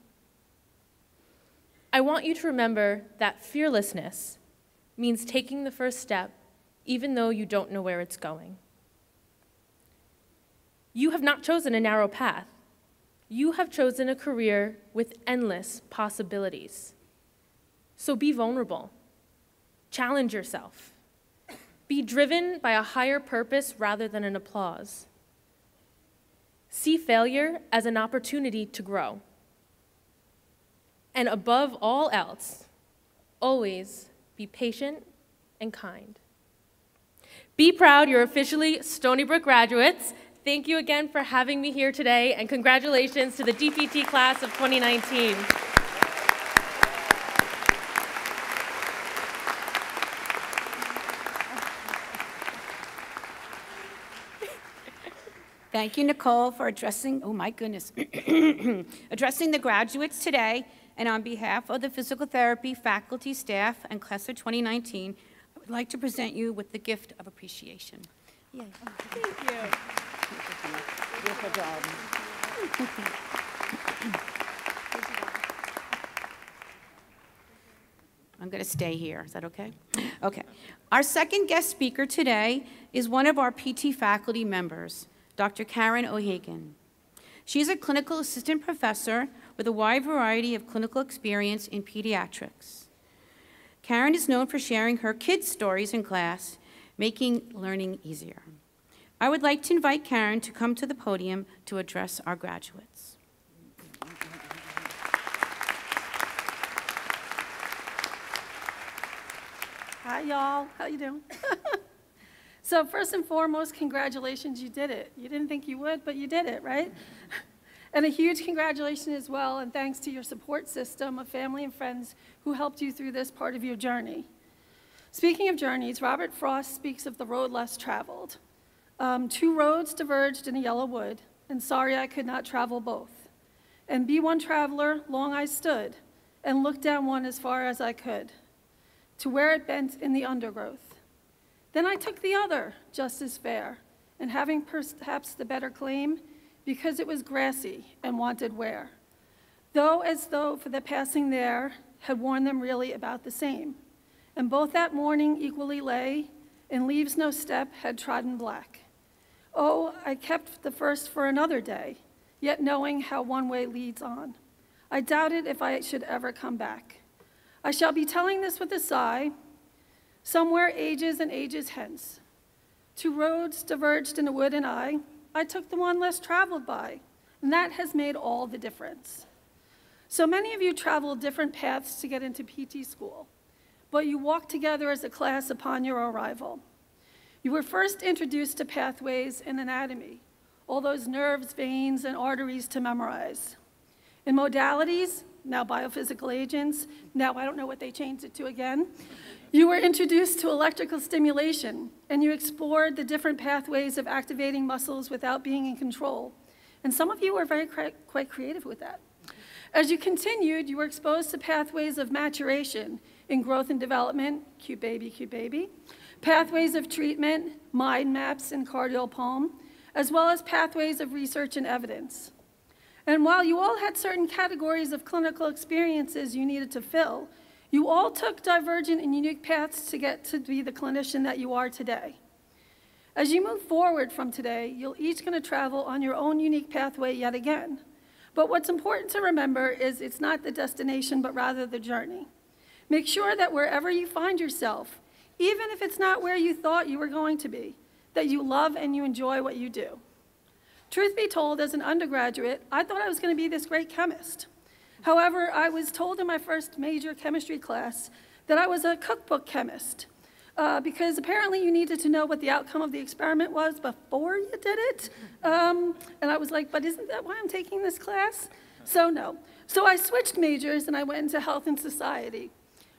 I want you to remember that fearlessness means taking the first step, even though you don't know where it's going. You have not chosen a narrow path. You have chosen a career with endless possibilities. So be vulnerable. Challenge yourself. Be driven by a higher purpose rather than an applause. See failure as an opportunity to grow. And above all else, always be patient and kind. Be proud you're officially Stony Brook graduates. Thank you again for having me here today, and congratulations to the DPT class of 2019. Thank you, Nicole, for addressing, oh my goodness, addressing the graduates today. And on behalf of the physical therapy faculty, staff, and class of 2019, I would like to present you with the gift of appreciation. Yay. Thank you. Beautiful job. I'm going to stay here. Is that okay? Okay. Our second guest speaker today is one of our PT faculty members, Dr. Karen O'Hagan. She's a clinical assistant professor with a wide variety of clinical experience in pediatrics. Karen is known for sharing her kids' stories in class, making learning easier. I would like to invite Karen to come to the podium to address our graduates. Hi, y'all. How you doing? So first and foremost, congratulations, you did it. You didn't think you would, but you did it, right? And a huge congratulations as well, and thanks to your support system of family and friends who helped you through this part of your journey. Speaking of journeys, Robert Frost speaks of the road less traveled. 2 roads diverged in a yellow wood, and sorry I could not travel both. And be one traveler, long I stood, and looked down one as far as I could, to where it bent in the undergrowth. Then I took the other, just as fair, and having perhaps the better claim, because it was grassy and wanted wear, though as though for the passing there had worn them really about the same. And both that morning equally lay, and leaves no step had trodden black. Oh, I kept the first for another day, yet knowing how one way leads on. I doubted if I should ever come back. I shall be telling this with a sigh, somewhere ages and ages hence. 2 roads diverged in a wood, and I took the one less traveled by, and that has made all the difference. So many of you traveled different paths to get into PT school, but you walked together as a class upon your arrival. You were first introduced to pathways in anatomy, all those nerves, veins, and arteries to memorize. In modalities, now biophysical agents, now I don't know what they changed it to again, you were introduced to electrical stimulation, and you explored the different pathways of activating muscles without being in control. And some of you were quite creative with that. As you continued, you were exposed to pathways of maturation in growth and development, cute baby, pathways of treatment, mind maps, and cardial pulm, as well as pathways of research and evidence. And while you all had certain categories of clinical experiences you needed to fill, you all took divergent and unique paths to get to be the clinician that you are today. As you move forward from today, you're each going to travel on your own unique pathway yet again. But what's important to remember is it's not the destination, but rather the journey. Make sure that wherever you find yourself, even if it's not where you thought you were going to be, that you love and you enjoy what you do. Truth be told, as an undergraduate, I thought I was going to be this great chemist. However, I was told in my first major chemistry class that I was a cookbook chemist, because apparently you needed to know what the outcome of the experiment was before you did it. And I was like, but isn't that why I'm taking this class? So no. So I switched majors and I went into health and society,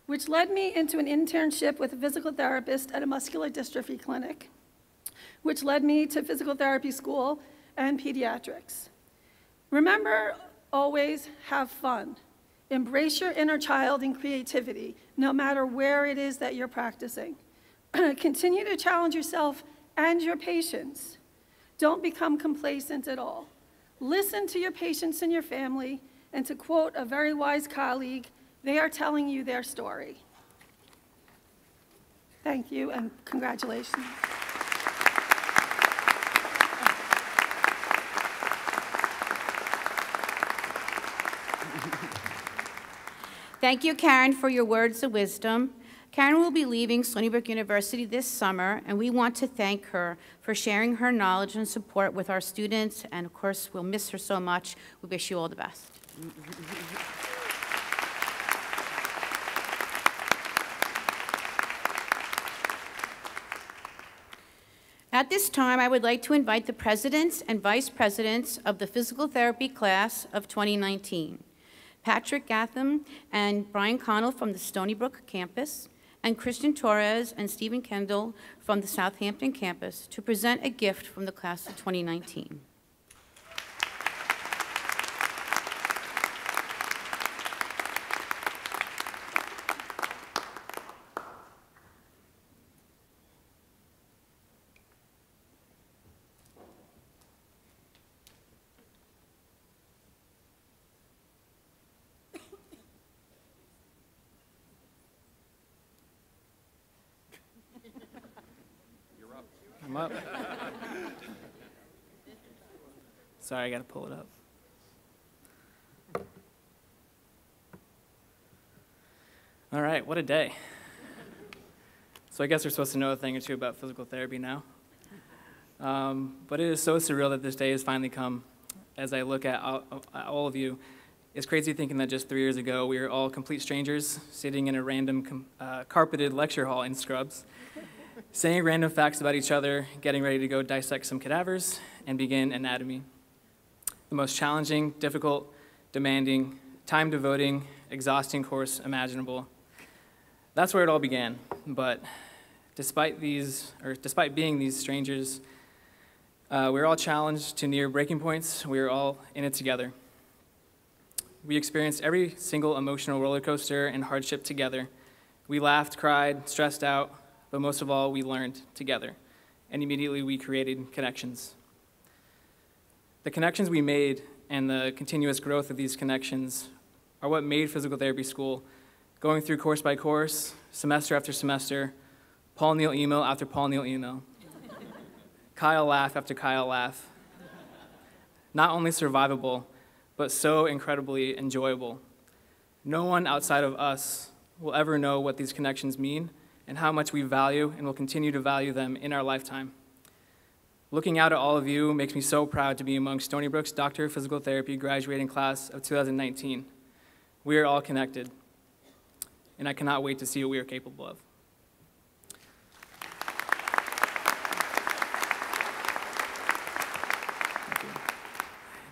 which led me into an internship with a physical therapist at a muscular dystrophy clinic, which led me to physical therapy school and pediatrics. Remember, always have fun. Embrace your inner child and creativity, no matter where it is that you're practicing. Continue to challenge yourself and your patients. Don't become complacent at all. Listen to your patients and your family, and to quote a very wise colleague, they are telling you their story. Thank you, and congratulations. Thank you, Karen, for your words of wisdom. Karen will be leaving Stony Brook University this summer, and we want to thank her for sharing her knowledge and support with our students, and of course, we'll miss her so much. We wish you all the best. At this time, I would like to invite the presidents and vice presidents of the physical therapy class of 2019. Patrick Gatham and Brian Connell from the Stony Brook campus, and Christian Torres and Stephen Kendall from the Southampton campus to present a gift from the class of 2019. I'm up. Sorry, I gotta pull it up. All right, what a day. So I guess we're supposed to know a thing or two about physical therapy now. But it is so surreal that this day has finally come. As I look at all of you, it's crazy thinking that just 3 years ago we were all complete strangers sitting in a random carpeted lecture hall in scrubs, saying random facts about each other, getting ready to go dissect some cadavers, and begin anatomy. The most challenging, difficult, demanding, time-devoting, exhausting course imaginable. That's where it all began. But despite being these strangers, we were all challenged to near breaking points. We were all in it together. We experienced every single emotional roller coaster and hardship together. We laughed, cried, stressed out, but most of all, we learned together, and immediately we created connections. The connections we made and the continuous growth of these connections are what made physical therapy school, going through course by course, semester after semester, Paul Neal email after Paul Neal email, Kyle laugh after Kyle laugh. Not only survivable, but so incredibly enjoyable. No one outside of us will ever know what these connections mean and how much we value and will continue to value them in our lifetime. Looking out at all of you makes me so proud to be among Stony Brook's Doctor of Physical Therapy graduating class of 2019. We are all connected, and I cannot wait to see what we are capable of.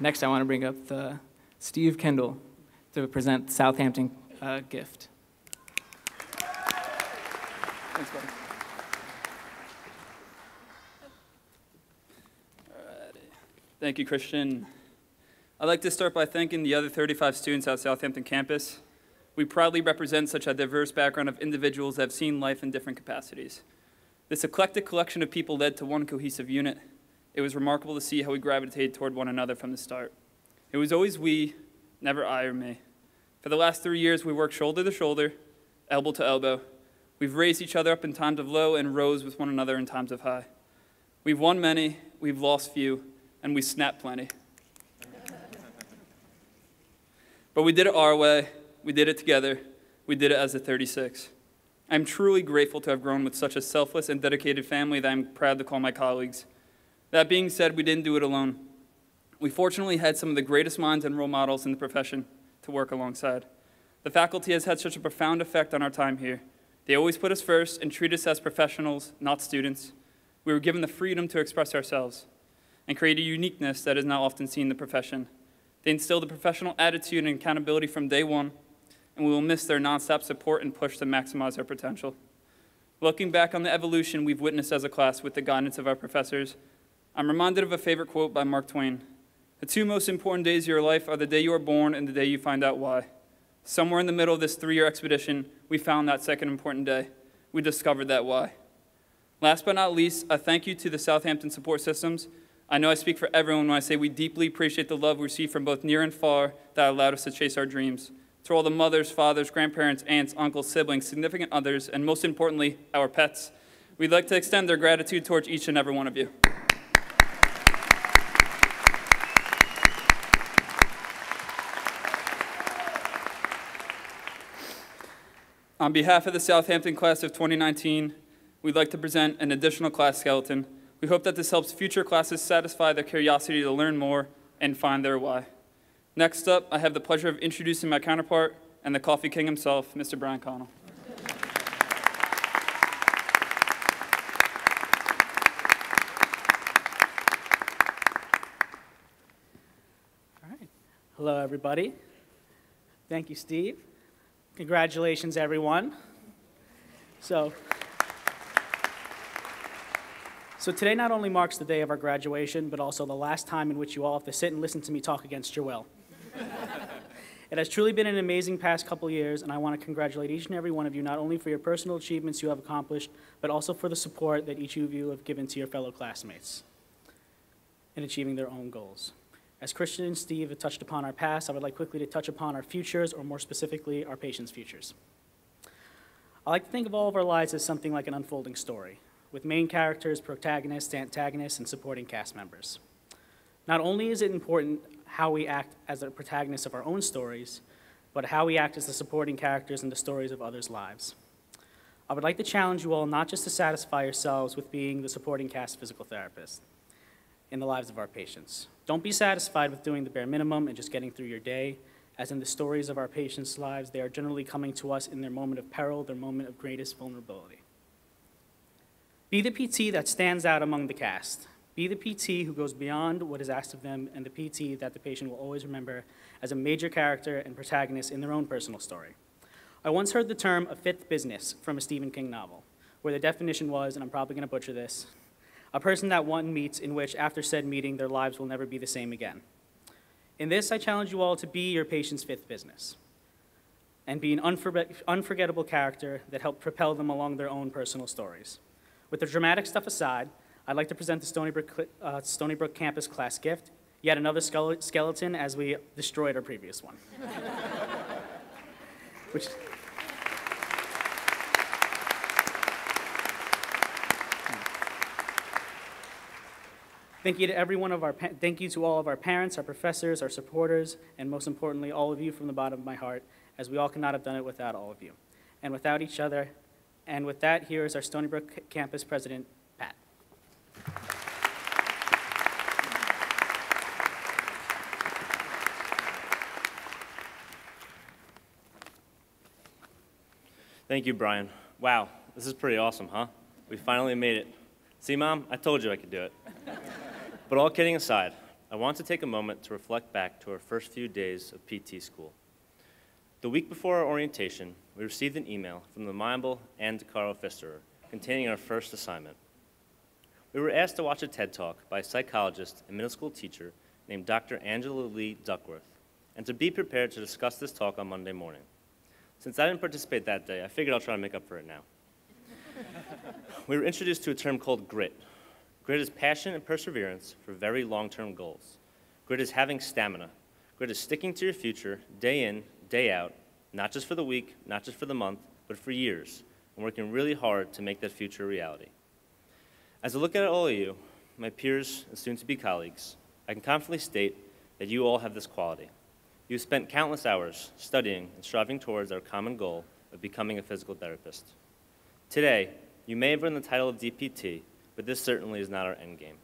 Next, I want to bring up Steve Kendall to present the Southampton gift. Thanks, buddy. Thank you, Christian. I'd like to start by thanking the other 35 students at Southampton campus. We proudly represent such a diverse background of individuals that have seen life in different capacities. This eclectic collection of people led to one cohesive unit. It was remarkable to see how we gravitated toward one another from the start. It was always we, never I or me. For the last 3 years, we worked shoulder to shoulder, elbow to elbow. We've raised each other up in times of low and rose with one another in times of high. We've won many, we've lost few, and we snapped plenty. But we did it our way, we did it together, we did it as a 36. I'm truly grateful to have grown with such a selfless and dedicated family that I'm proud to call my colleagues. That being said, we didn't do it alone. We fortunately had some of the greatest minds and role models in the profession to work alongside. The faculty has had such a profound effect on our time here. They always put us first and treat us as professionals, not students. We were given the freedom to express ourselves and create a uniqueness that is not often seen in the profession. They instilled a professional attitude and accountability from day one, and we will miss their nonstop support and push to maximize our potential. Looking back on the evolution we've witnessed as a class with the guidance of our professors, I'm reminded of a favorite quote by Mark Twain. The two most important days of your life are the day you are born and the day you find out why. Somewhere in the middle of this 3-year expedition, we found that second important day. We discovered that why. Last but not least, a thank you to the Southampton support systems. I know I speak for everyone when I say we deeply appreciate the love we receive from both near and far that allowed us to chase our dreams. To all the mothers, fathers, grandparents, aunts, uncles, siblings, significant others, and most importantly, our pets, we'd like to extend their gratitude towards each and every one of you. On behalf of the Southampton class of 2019, we'd like to present an additional class skeleton. We hope that this helps future classes satisfy their curiosity to learn more and find their why. Next up, I have the pleasure of introducing my counterpart and the coffee king himself, Mr. Brian Connell. All right. Hello, everybody. Thank you, Steve. Congratulations, everyone. So today not only marks the day of our graduation, but also the last time in which you all have to sit and listen to me talk against your will. It has truly been an amazing past couple years, and I want to congratulate each and every one of you, not only for your personal achievements you have accomplished, but also for the support that each of you have given to your fellow classmates in achieving their own goals. As Christian and Steve have touched upon our past, I would like quickly to touch upon our futures, or more specifically, our patients' futures. I like to think of all of our lives as something like an unfolding story, with main characters, protagonists, antagonists, and supporting cast members. Not only is it important how we act as the protagonists of our own stories, but how we act as the supporting characters in the stories of others' lives. I would like to challenge you all not just to satisfy yourselves with being the supporting cast physical therapist in the lives of our patients. Don't be satisfied with doing the bare minimum and just getting through your day. As in the stories of our patients' lives, they are generally coming to us in their moment of peril, their moment of greatest vulnerability. Be the PT that stands out among the cast. Be the PT who goes beyond what is asked of them, and the PT that the patient will always remember as a major character and protagonist in their own personal story. I once heard the term a fifth business from a Stephen King novel, where the definition was, and I'm probably going to butcher this, a person that one meets in which after said meeting their lives will never be the same again. In this, I challenge you all to be your patient's fifth business and be an unforgettable character that helped propel them along their own personal stories. With the dramatic stuff aside, I'd like to present the Stony Brook campus class gift, yet another skeleton as we destroyed our previous one. Thank you to all of our parents, our professors, our supporters, and most importantly, all of you from the bottom of my heart, as we all could not have done it without all of you, and without each other. And with that, here is our Stony Brook campus president, Pat. Thank you, Brian. Wow, this is pretty awesome, huh? We finally made it. See, Mom, I told you I could do it. But all kidding aside, I want to take a moment to reflect back to our first few days of PT school. The week before our orientation, we received an email from the amiable Anne DeCaro Pfisterer containing our first assignment. We were asked to watch a TED Talk by a psychologist and middle school teacher named Dr. Angela Lee Duckworth, and to be prepared to discuss this talk on Monday morning. Since I didn't participate that day, I figured I'll try to make up for it now. We were introduced to a term called grit. Grit is passion and perseverance for very long-term goals. Grit is having stamina. Grit is sticking to your future day in, day out, not just for the week, not just for the month, but for years, and working really hard to make that future a reality. As I look at all of you, my peers and soon-to-be colleagues, I can confidently state that you all have this quality. You've spent countless hours studying and striving towards our common goal of becoming a physical therapist. Today, you may have earned the title of DPT, but this certainly is not our end game.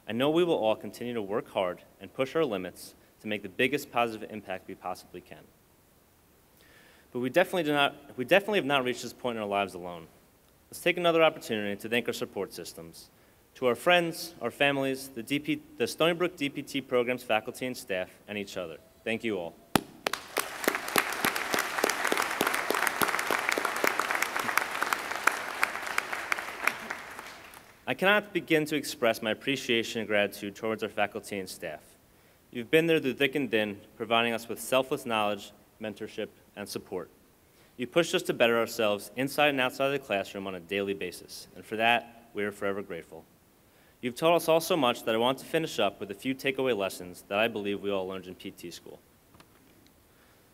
I know we will all continue to work hard and push our limits to make the biggest positive impact we possibly can. But we definitely have not reached this point in our lives alone. Let's take another opportunity to thank our support systems. To our friends, our families, the Stony Brook DPT program's faculty and staff, and each other. Thank you all. I cannot begin to express my appreciation and gratitude towards our faculty and staff. You've been there through thick and thin, providing us with selfless knowledge, mentorship, and support. You pushed us to better ourselves inside and outside of the classroom on a daily basis, and for that, we are forever grateful. You've taught us all so much that I want to finish up with a few takeaway lessons that I believe we all learned in PT school.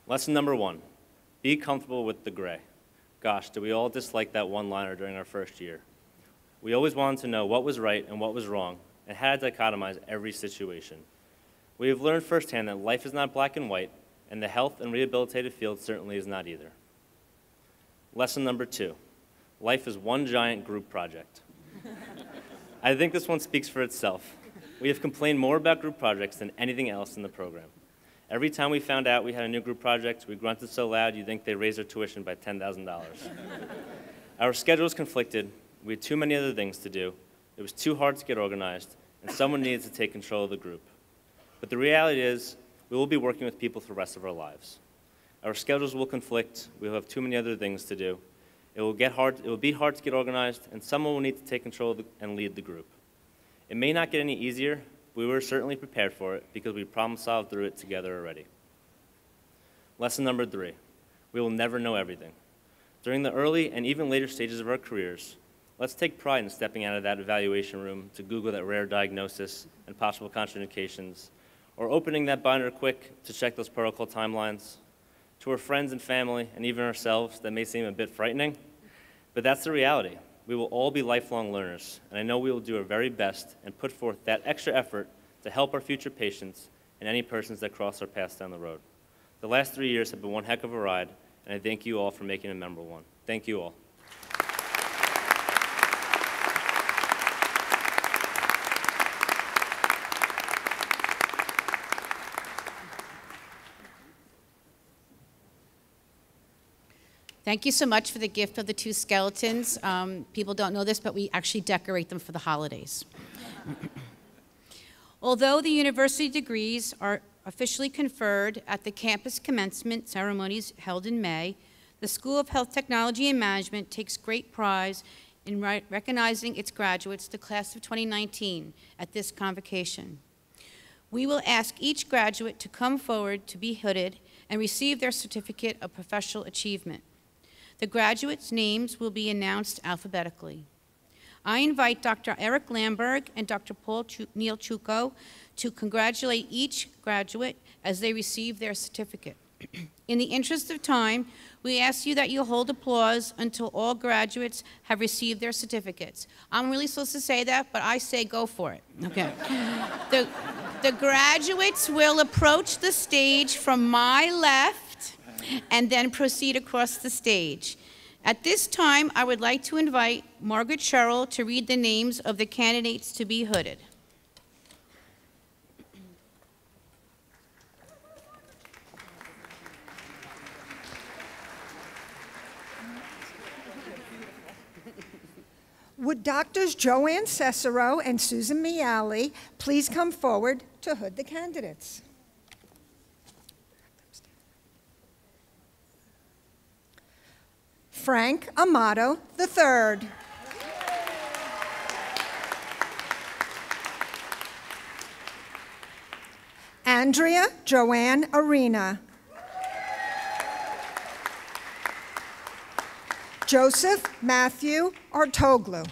Lesson number 1, be comfortable with the gray. Gosh, do we all dislike that one-liner during our first year? We always wanted to know what was right and what was wrong, and how to dichotomize every situation. We have learned firsthand that life is not black and white, and the health and rehabilitative field certainly is not either. Lesson number 2, life is one giant group project. I think this one speaks for itself. We have complained more about group projects than anything else in the program. Every time we found out we had a new group project, we grunted so loud you'd think they raised our tuition by $10,000. Our schedules conflicted, we had too many other things to do, it was too hard to get organized, and someone needed to take control of the group. But the reality is, we will be working with people for the rest of our lives. Our schedules will conflict, we will have too many other things to do. It will be hard to get organized, and someone will need to take control and lead the group. It may not get any easier, but we were certainly prepared for it because we problem-solved through it together already. Lesson number 3, we will never know everything. During the early and even later stages of our careers, let's take pride in stepping out of that evaluation room to Google that rare diagnosis and possible contraindications, or opening that binder quick to check those protocol timelines. To our friends and family, and even ourselves, that may seem a bit frightening, but that's the reality. We will all be lifelong learners, and I know we will do our very best and put forth that extra effort to help our future patients and any persons that cross our paths down the road. The last 3 years have been one heck of a ride, and I thank you all for making a memorable one. Thank you all. Thank you so much for the gift of the 2 skeletons. People don't know this, but we actually decorate them for the holidays. Although the university degrees are officially conferred at the campus commencement ceremonies held in May, the School of Health Technology and Management takes great pride in recognizing its graduates, the class of 2019, at this convocation. We will ask each graduate to come forward to be hooded and receive their certificate of professional achievement. The graduates' names will be announced alphabetically. I invite Dr. Eric Lamberg and Dr. Paul Neil Chuko to congratulate each graduate as they receive their certificate. In the interest of time, we ask you that you hold applause until all graduates have received their certificates. I'm really supposed to say that, but I say go for it. Okay. The graduates will approach the stage from my left and then proceed across the stage. At this time, I would like to invite Margaret Sherrill to read the names of the candidates to be hooded. Would Doctors Joanne Cesaro and Susan Miali please come forward to hood the candidates? Frank Amato III. Andrea Joanne Arena. Joseph Matthew Artoglu.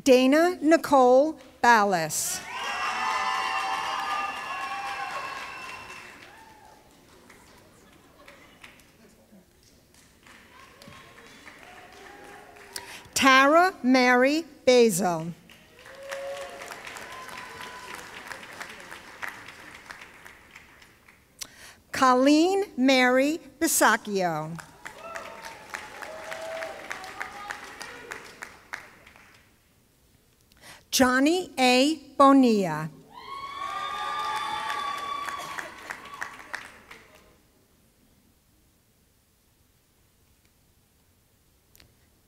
Dana Nicole Ballas. Tara Mary Basil. Colleen Mary Bisacchio. Johnny A. Bonilla.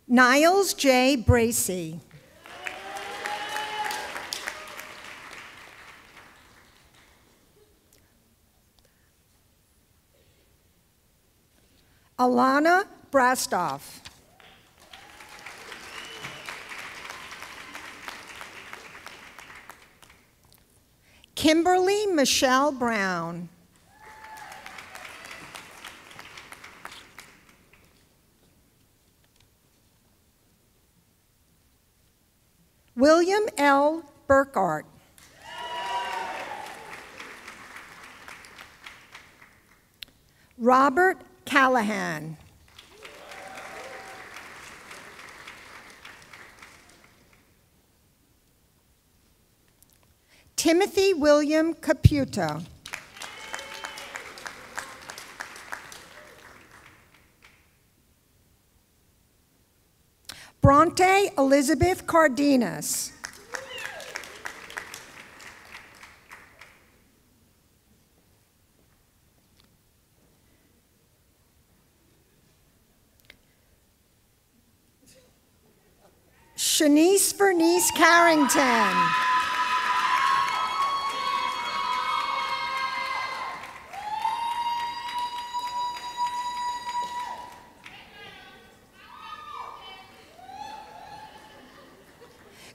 Niles J. Bracey. Alana Brastoff. Kimberly Michelle Brown. William L. Burkhart. Robert Callahan. Timothy William Caputo. Bronte Elizabeth Cardenas. Shanice Vernice Carrington.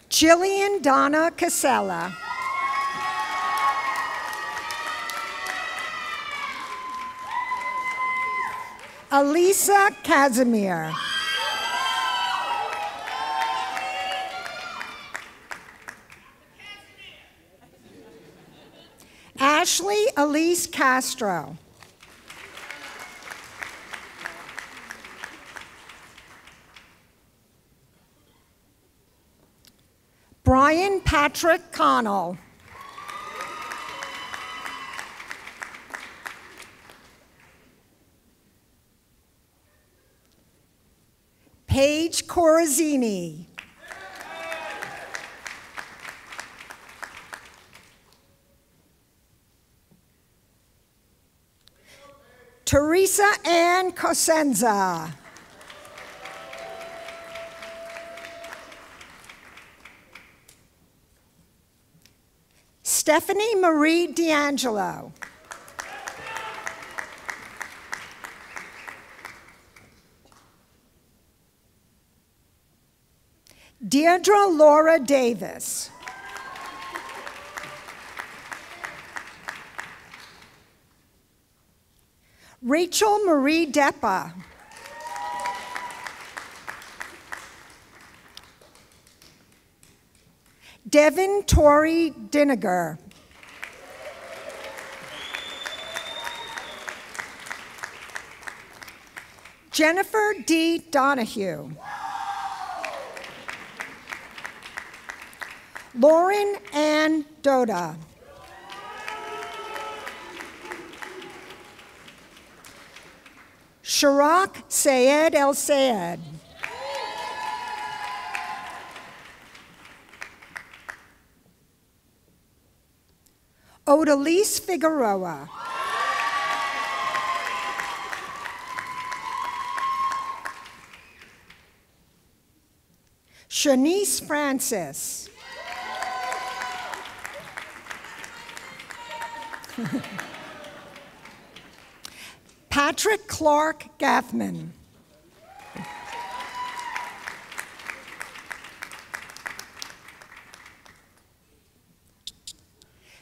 Jillian Donna Casella. Elisa Casimir. Ashley Elise Castro. Brian Patrick Connell. Paige Corazzini. Teresa Ann Cosenza. Stephanie Marie D'Angelo. Deirdre Laura Davis. Rachel Marie Deppa. Devin Tori Diniger. Jennifer D. Donahue. Lauren Ann Doda. Sharak Sayed El Sayed. Odalise Figueroa. Shanice Francis. Patrick Clark Gathman.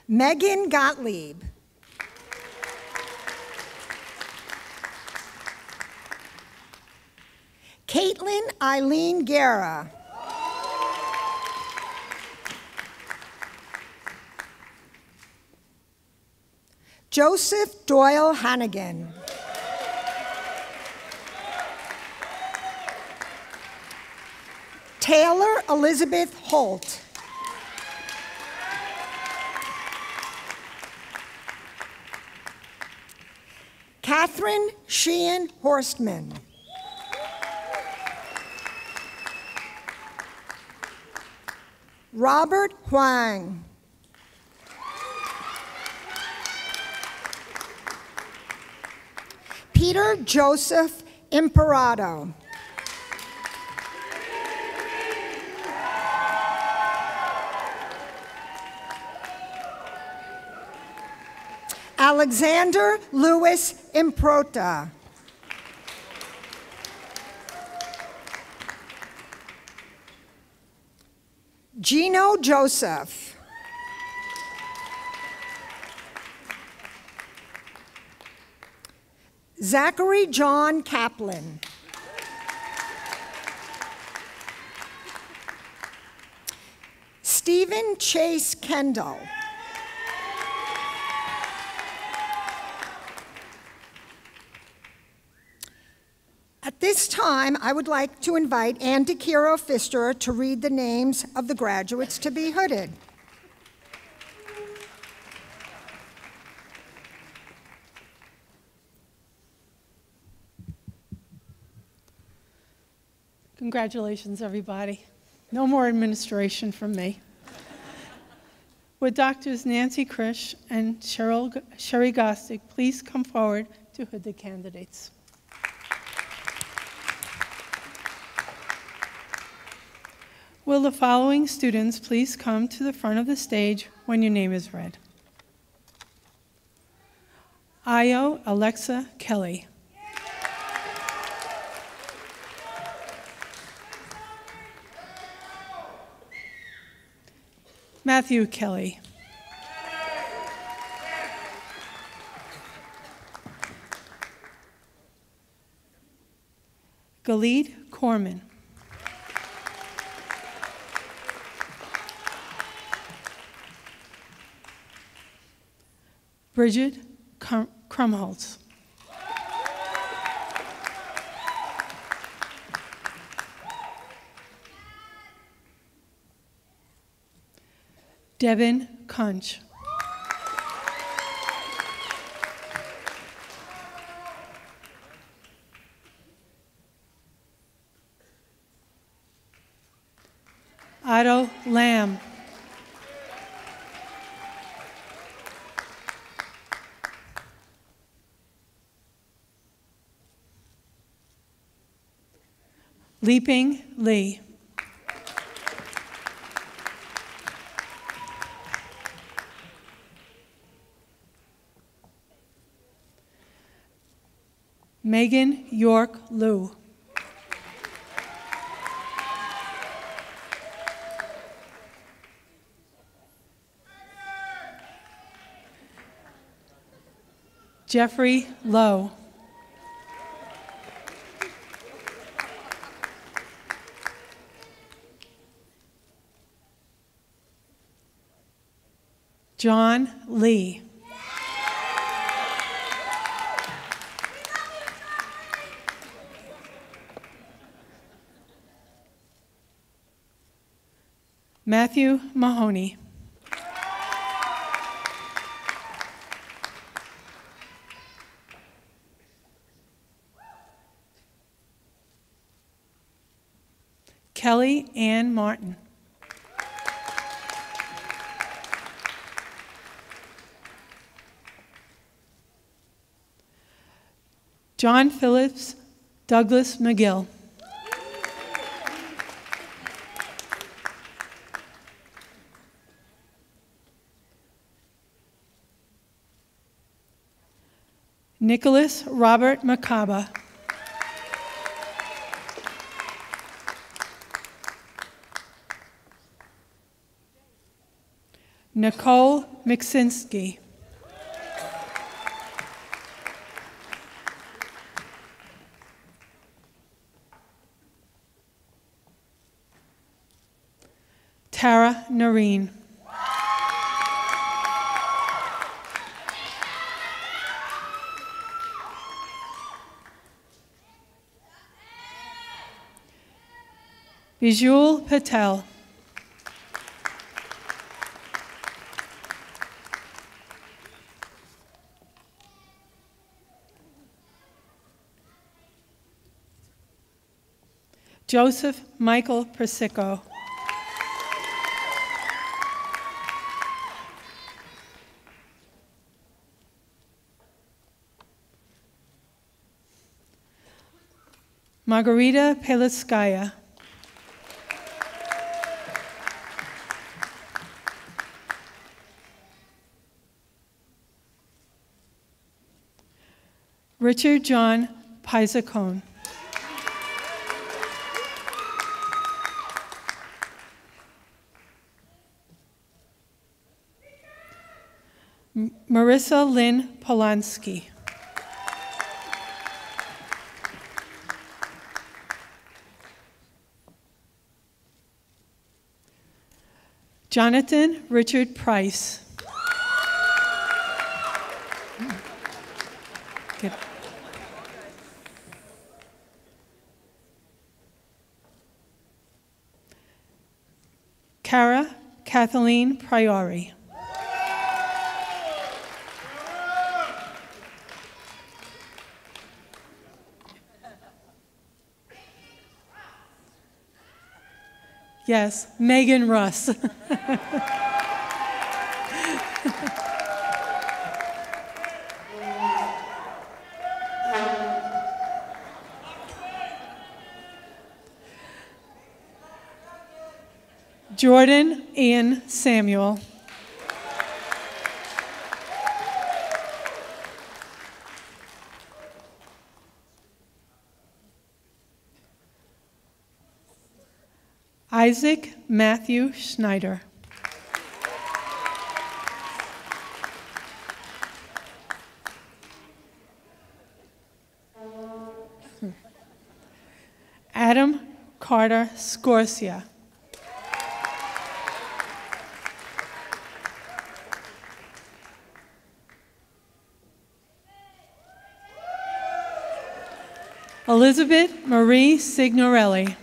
Megan Gottlieb. Caitlin Eileen Guerra. Joseph Doyle Hannigan. Taylor Elizabeth Holt. Catherine Sheehan Horstman. Robert Huang. Peter Joseph Imperato. Alexander Louis Improta. Gino Joseph. Zachary John Kaplan. Stephen Chase Kendall. At this time, I would like to invite Ann DeCiro Pfister to read the names of the graduates to be hooded. Congratulations, everybody. No more administration from me. Would Doctors Nancy Krish and Sherry Gostick please come forward to hood the candidates? Will the following students please come to the front of the stage when your name is read? Ayo Alexa Kelly. Matthew Kelly. Galid Corman. Bridget Krumholtz. Devin Kunch. Otto Lamb. Leaping Lee. Megan York Liu. Jeffrey Lowe. John Lee. Matthew Mahoney. Kelly Ann Martin. John Phillips Douglas McGill. Nicholas Robert Macaba. Nicole Miksinski. Tara Nareen. Bijul Patel. Joseph Michael Persico. Margarita Peliskaya. Richard John Pizacone. Marissa Lynn Polanski. Jonathan Richard Price. Good. Cara Kathleen Priori. Yes, Megan Russ. Jordan Ian Samuel. Isaac Matthew Schneider. Adam Carter Scorsia. Elizabeth Marie Signorelli.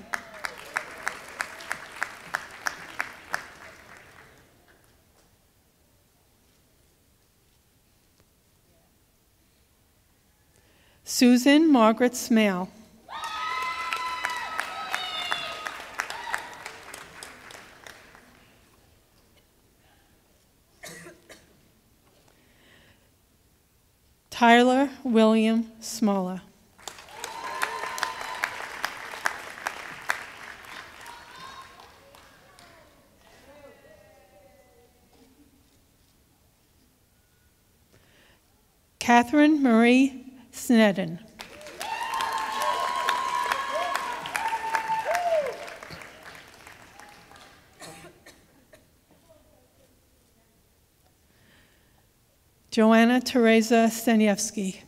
Susan Margaret Smale. Tyler William Smolla. Catherine Marie Snedden. Joanna Teresa Staniewski.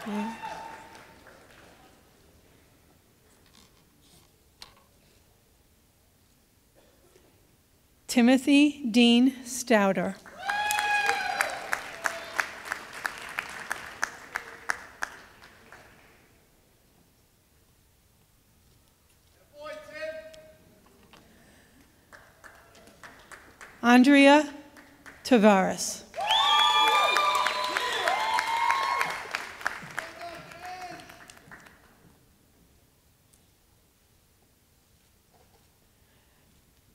Yeah. Timothy Dean Stouter. Andrea Tavares.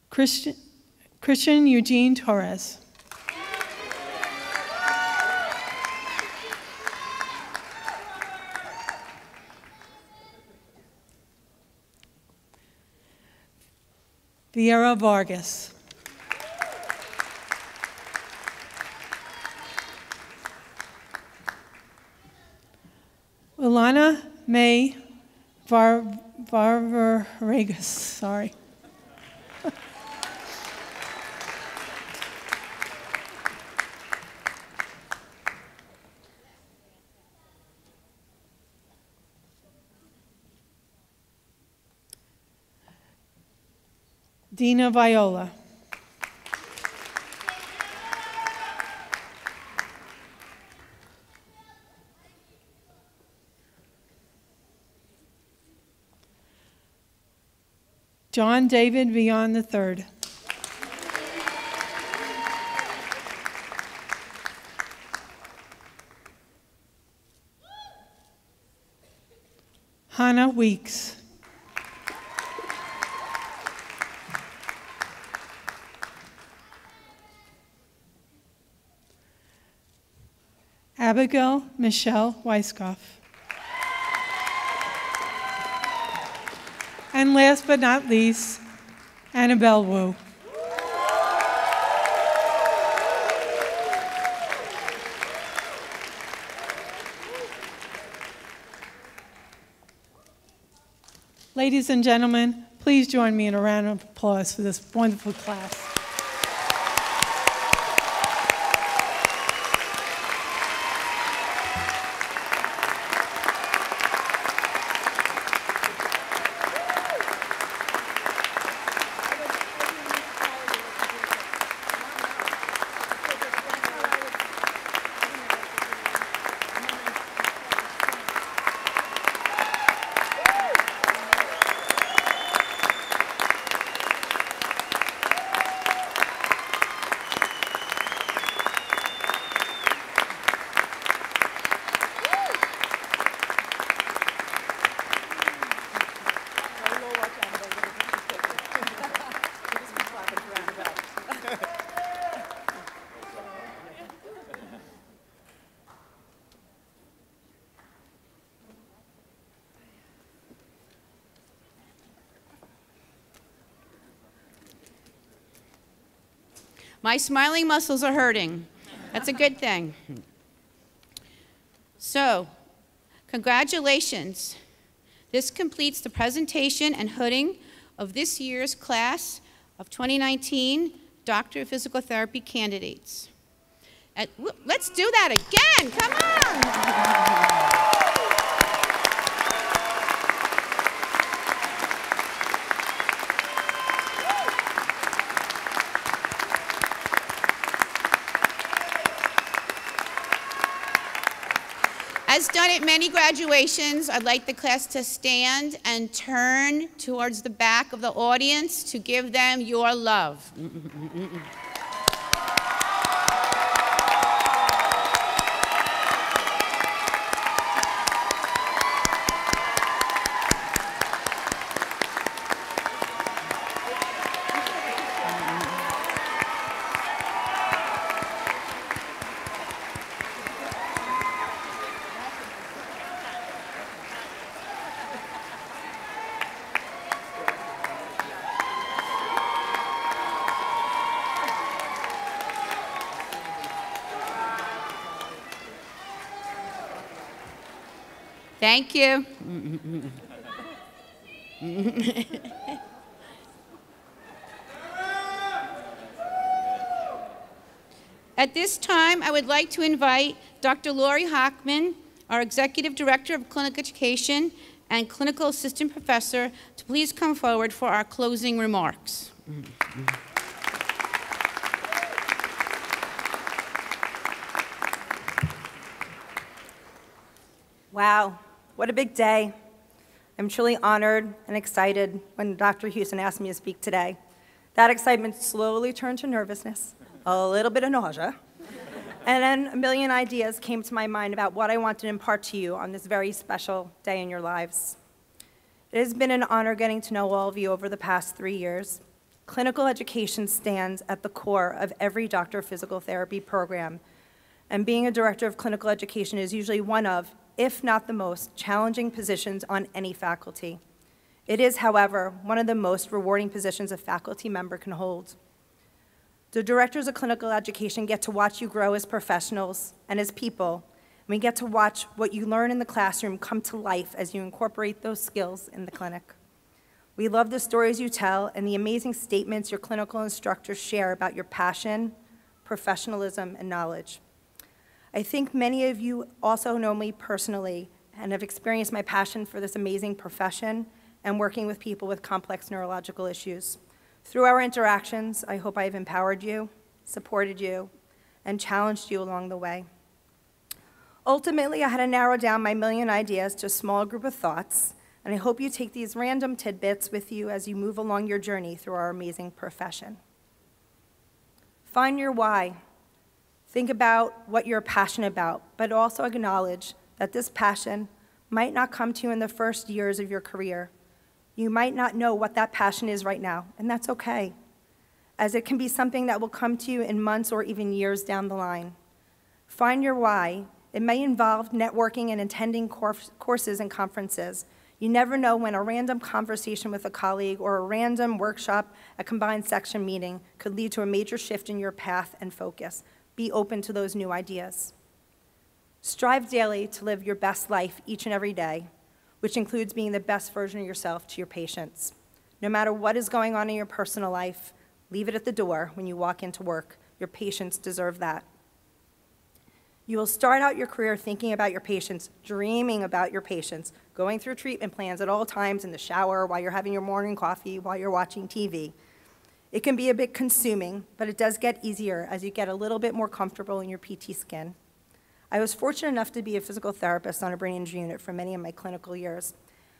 Christian Eugene Torres. Vieira Vargas. Ilana May Varvaregas, sorry. Dina Viola. John David Vion III. Hannah Weeks. Abigail Michelle Weiskopf. And last but not least, Annabelle Wu. Ladies and gentlemen, please join me in a round of applause for this wonderful class. My smiling muscles are hurting. That's a good thing. So, congratulations. This completes the presentation and hooding of this year's class of 2019 Doctor of Physical Therapy candidates. Let's do that again, come on. As done at many graduations, I'd like the class to stand and turn towards the back of the audience to give them your love. Thank you. At this time, I would like to invite Dr. Lori Hockman, our Executive Director of Clinical Education and Clinical Assistant Professor, to please come forward for our closing remarks. Wow, what a big day. I'm truly honored and excited when Dr. Houston asked me to speak today. That excitement slowly turned to nervousness, a little bit of nausea, and then a million ideas came to my mind about what I wanted to impart to you on this very special day in your lives. It has been an honor getting to know all of you over the past 3 years. Clinical education stands at the core of every Doctor of Physical Therapy program, and being a Director of Clinical Education is usually one of, if not the most, challenging positions on any faculty. It is, however, one of the most rewarding positions a faculty member can hold. The Directors of Clinical Education get to watch you grow as professionals and as people, and we get to watch what you learn in the classroom come to life as you incorporate those skills in the clinic. We love the stories you tell and the amazing statements your clinical instructors share about your passion, professionalism, and knowledge. I think many of you also know me personally and have experienced my passion for this amazing profession and working with people with complex neurological issues. Through our interactions, I hope I have empowered you, supported you, and challenged you along the way. Ultimately, I had to narrow down my million ideas to a small group of thoughts, and I hope you take these random tidbits with you as you move along your journey through our amazing profession. Find your why. Think about what you're passionate about, but also acknowledge that this passion might not come to you in the first years of your career. You might not know what that passion is right now, and that's okay, as it can be something that will come to you in months or even years down the line. Find your why. It may involve networking and attending courses and conferences. You never know when a random conversation with a colleague or a random workshop, a combined section meeting could lead to a major shift in your path and focus. Be open to those new ideas. Strive daily to live your best life each and every day, which includes being the best version of yourself to your patients. No matter what is going on in your personal life, leave it at the door when you walk into work. Your patients deserve that. You will start out your career thinking about your patients, dreaming about your patients, going through treatment plans at all times in the shower, while you're having your morning coffee, while you're watching TV. It can be a bit consuming, but it does get easier as you get a little bit more comfortable in your PT skin. I was fortunate enough to be a physical therapist on a brain injury unit for many of my clinical years,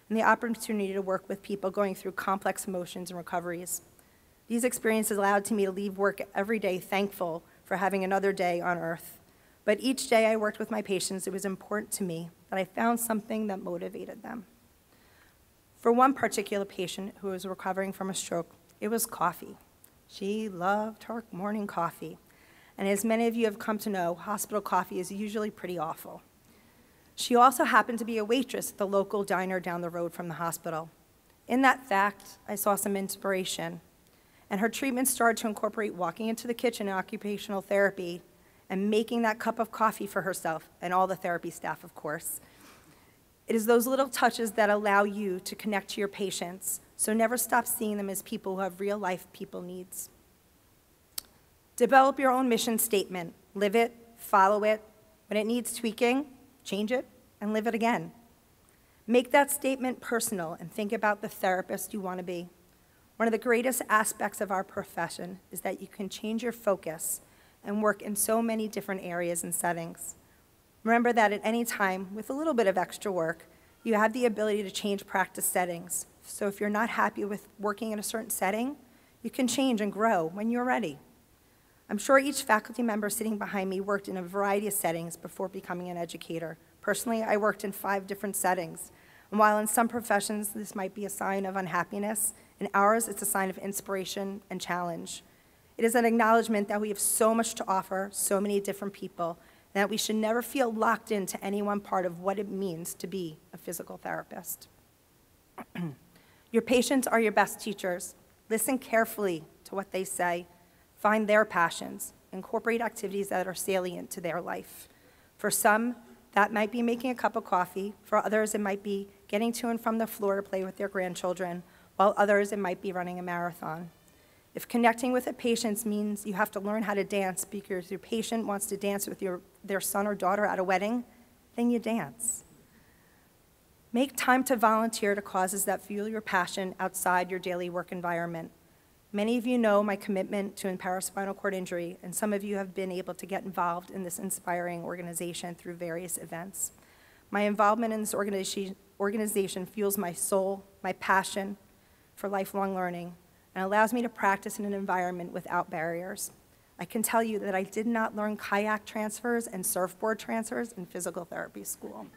and the opportunity to work with people going through complex emotions and recoveries. These experiences allowed me to leave work every day thankful for having another day on earth. But each day I worked with my patients, it was important to me that I found something that motivated them. For one particular patient who was recovering from a stroke, it was coffee. She loved her morning coffee. And as many of you have come to know, hospital coffee is usually pretty awful. She also happened to be a waitress at the local diner down the road from the hospital. In that fact, I saw some inspiration. And her treatment started to incorporate walking into the kitchen and occupational therapy and making that cup of coffee for herself and all the therapy staff, of course. It is those little touches that allow you to connect to your patients, so never stop seeing them as people who have real-life people needs. Develop your own mission statement. Live it, follow it. When it needs tweaking, change it, and live it again. Make that statement personal and think about the therapist you want to be. One of the greatest aspects of our profession is that you can change your focus and work in so many different areas and settings. Remember that at any time, with a little bit of extra work, you have the ability to change practice settings. So if you're not happy with working in a certain setting, you can change and grow when you're ready. I'm sure each faculty member sitting behind me worked in a variety of settings before becoming an educator. Personally, I worked in 5 different settings. And while in some professions this might be a sign of unhappiness, in ours it's a sign of inspiration and challenge. It is an acknowledgement that we have so much to offer, so many different people, and that we should never feel locked into any one part of what it means to be a physical therapist. Your patients are your best teachers. Listen carefully to what they say. Find their passions. Incorporate activities that are salient to their life. For some, that might be making a cup of coffee. For others, it might be getting to and from the floor to play with their grandchildren, while others, it might be running a marathon. If connecting with a patient means you have to learn how to dance because your patient wants to dance with their son or daughter at a wedding, then you dance. Make time to volunteer to causes that fuel your passion outside your daily work environment. Many of you know my commitment to empower spinal cord injury, and some of you have been able to get involved in this inspiring organization through various events. My involvement in this organization fuels my soul, my passion for lifelong learning, and allows me to practice in an environment without barriers. I can tell you that I did not learn kayak transfers and surfboard transfers in physical therapy school.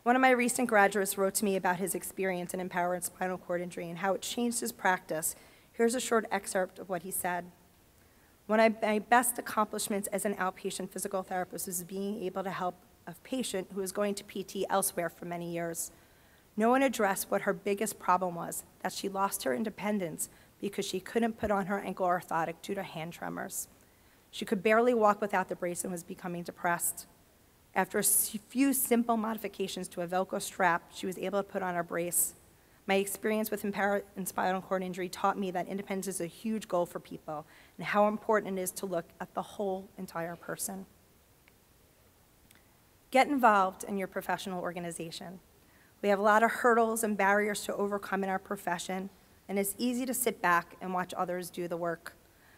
One of my recent graduates wrote to me about his experience in empowering spinal cord injury and how it changed his practice. Here's a short excerpt of what he said. One of my best accomplishments as an outpatient physical therapist was being able to help a patient who was going to PT elsewhere for many years. No one addressed what her biggest problem was, that she lost her independence because she couldn't put on her ankle orthotic due to hand tremors. She could barely walk without the brace and was becoming depressed. After a few simple modifications to a Velcro strap, she was able to put on her brace. My experience with impaired and spinal cord injury taught me that independence is a huge goal for people and how important it is to look at the whole entire person. Get involved in your professional organization. We have a lot of hurdles and barriers to overcome in our profession, and it's easy to sit back and watch others do the work.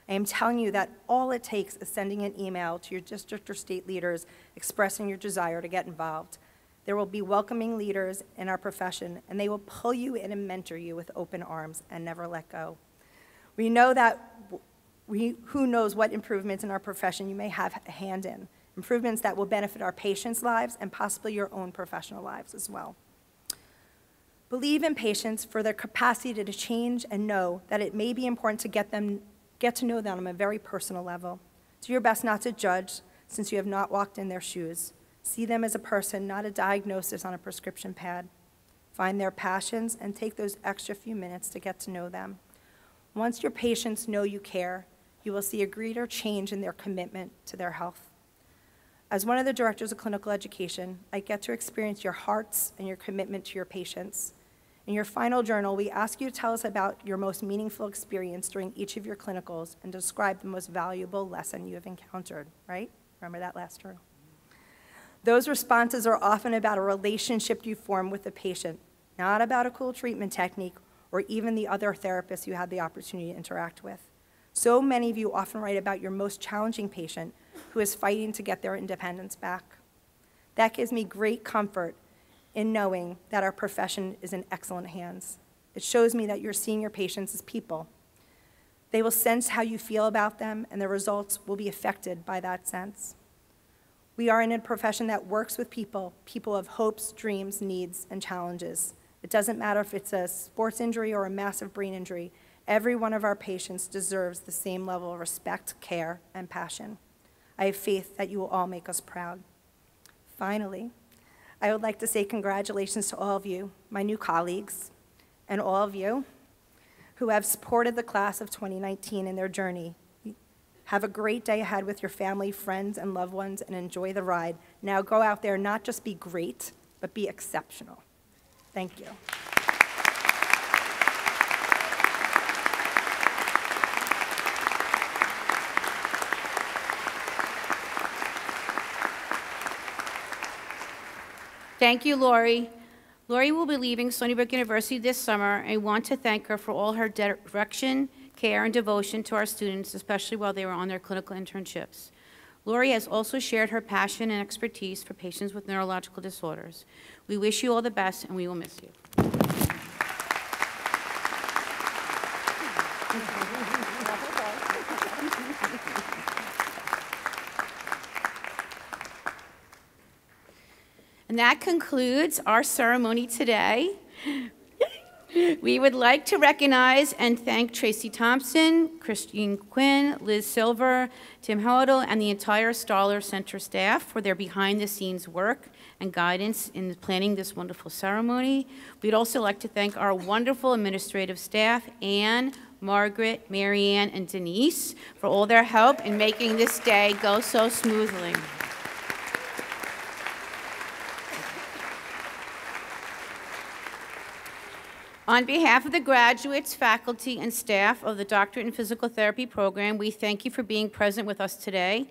I am telling you that all it takes is sending an email to your district or state leaders expressing your desire to get involved. There will be welcoming leaders in our profession, and they will pull you in and mentor you with open arms and never let go. We know that who knows what improvements in our profession you may have a hand in. improvements that will benefit our patients' lives and possibly your own professional lives as well. Believe in patients for their capacity to change and know that it may be important to get to know them on a very personal level. Do your best not to judge, since you have not walked in their shoes. See them as a person, not a diagnosis on a prescription pad. Find their passions and take those extra few minutes to get to know them. Once your patients know you care, you will see a greater change in their commitment to their health. As one of the directors of clinical education, I get to experience your hearts and your commitment to your patients. In your final journal, we ask you to tell us about your most meaningful experience during each of your clinicals and describe the most valuable lesson you have encountered, right? Remember that last journal? Those responses are often about a relationship you form with the patient, not about a cool treatment technique or even the other therapists you had the opportunity to interact with. So many of you often write about your most challenging patient who is fighting to get their independence back. That gives me great comfort in knowing that our profession is in excellent hands. It shows me that you're seeing your patients as people. They will sense how you feel about them, and the results will be affected by that sense. We are in a profession that works with people, people of hopes, dreams, needs, and challenges. It doesn't matter if it's a sports injury or a massive brain injury. Every one of our patients deserves the same level of respect, care, and passion. I have faith that you will all make us proud. Finally, I would like to say congratulations to all of you, my new colleagues, and all of you who have supported the class of 2019 in their journey. Have a great day ahead with your family, friends, and loved ones, and enjoy the ride. Now go out there, not just be great, but be exceptional. Thank you. Thank you, Lori. Lori will be leaving Stony Brook University this summer, and I want to thank her for all her direction, care, and devotion to our students, especially while they were on their clinical internships. Lori has also shared her passion and expertise for patients with neurological disorders. We wish you all the best, and we will miss you. And that concludes our ceremony today. We would like to recognize and thank Tracy Thompson, Christine Quinn, Liz Silver, Tim Hodel, and the entire Stoller Center staff for their behind-the-scenes work and guidance in planning this wonderful ceremony. We'd also like to thank our wonderful administrative staff, Anne, Margaret, Marianne, and Denise, for all their help in making this day go so smoothly. On behalf of the graduates, faculty, and staff of the Doctorate in Physical Therapy program, we thank you for being present with us today.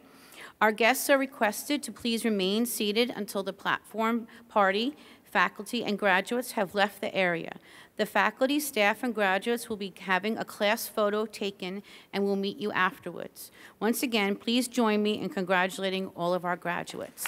Our guests are requested to please remain seated until the platform party, faculty, and graduates have left the area. The faculty, staff, and graduates will be having a class photo taken and will meet you afterwards. Once again, please join me in congratulating all of our graduates.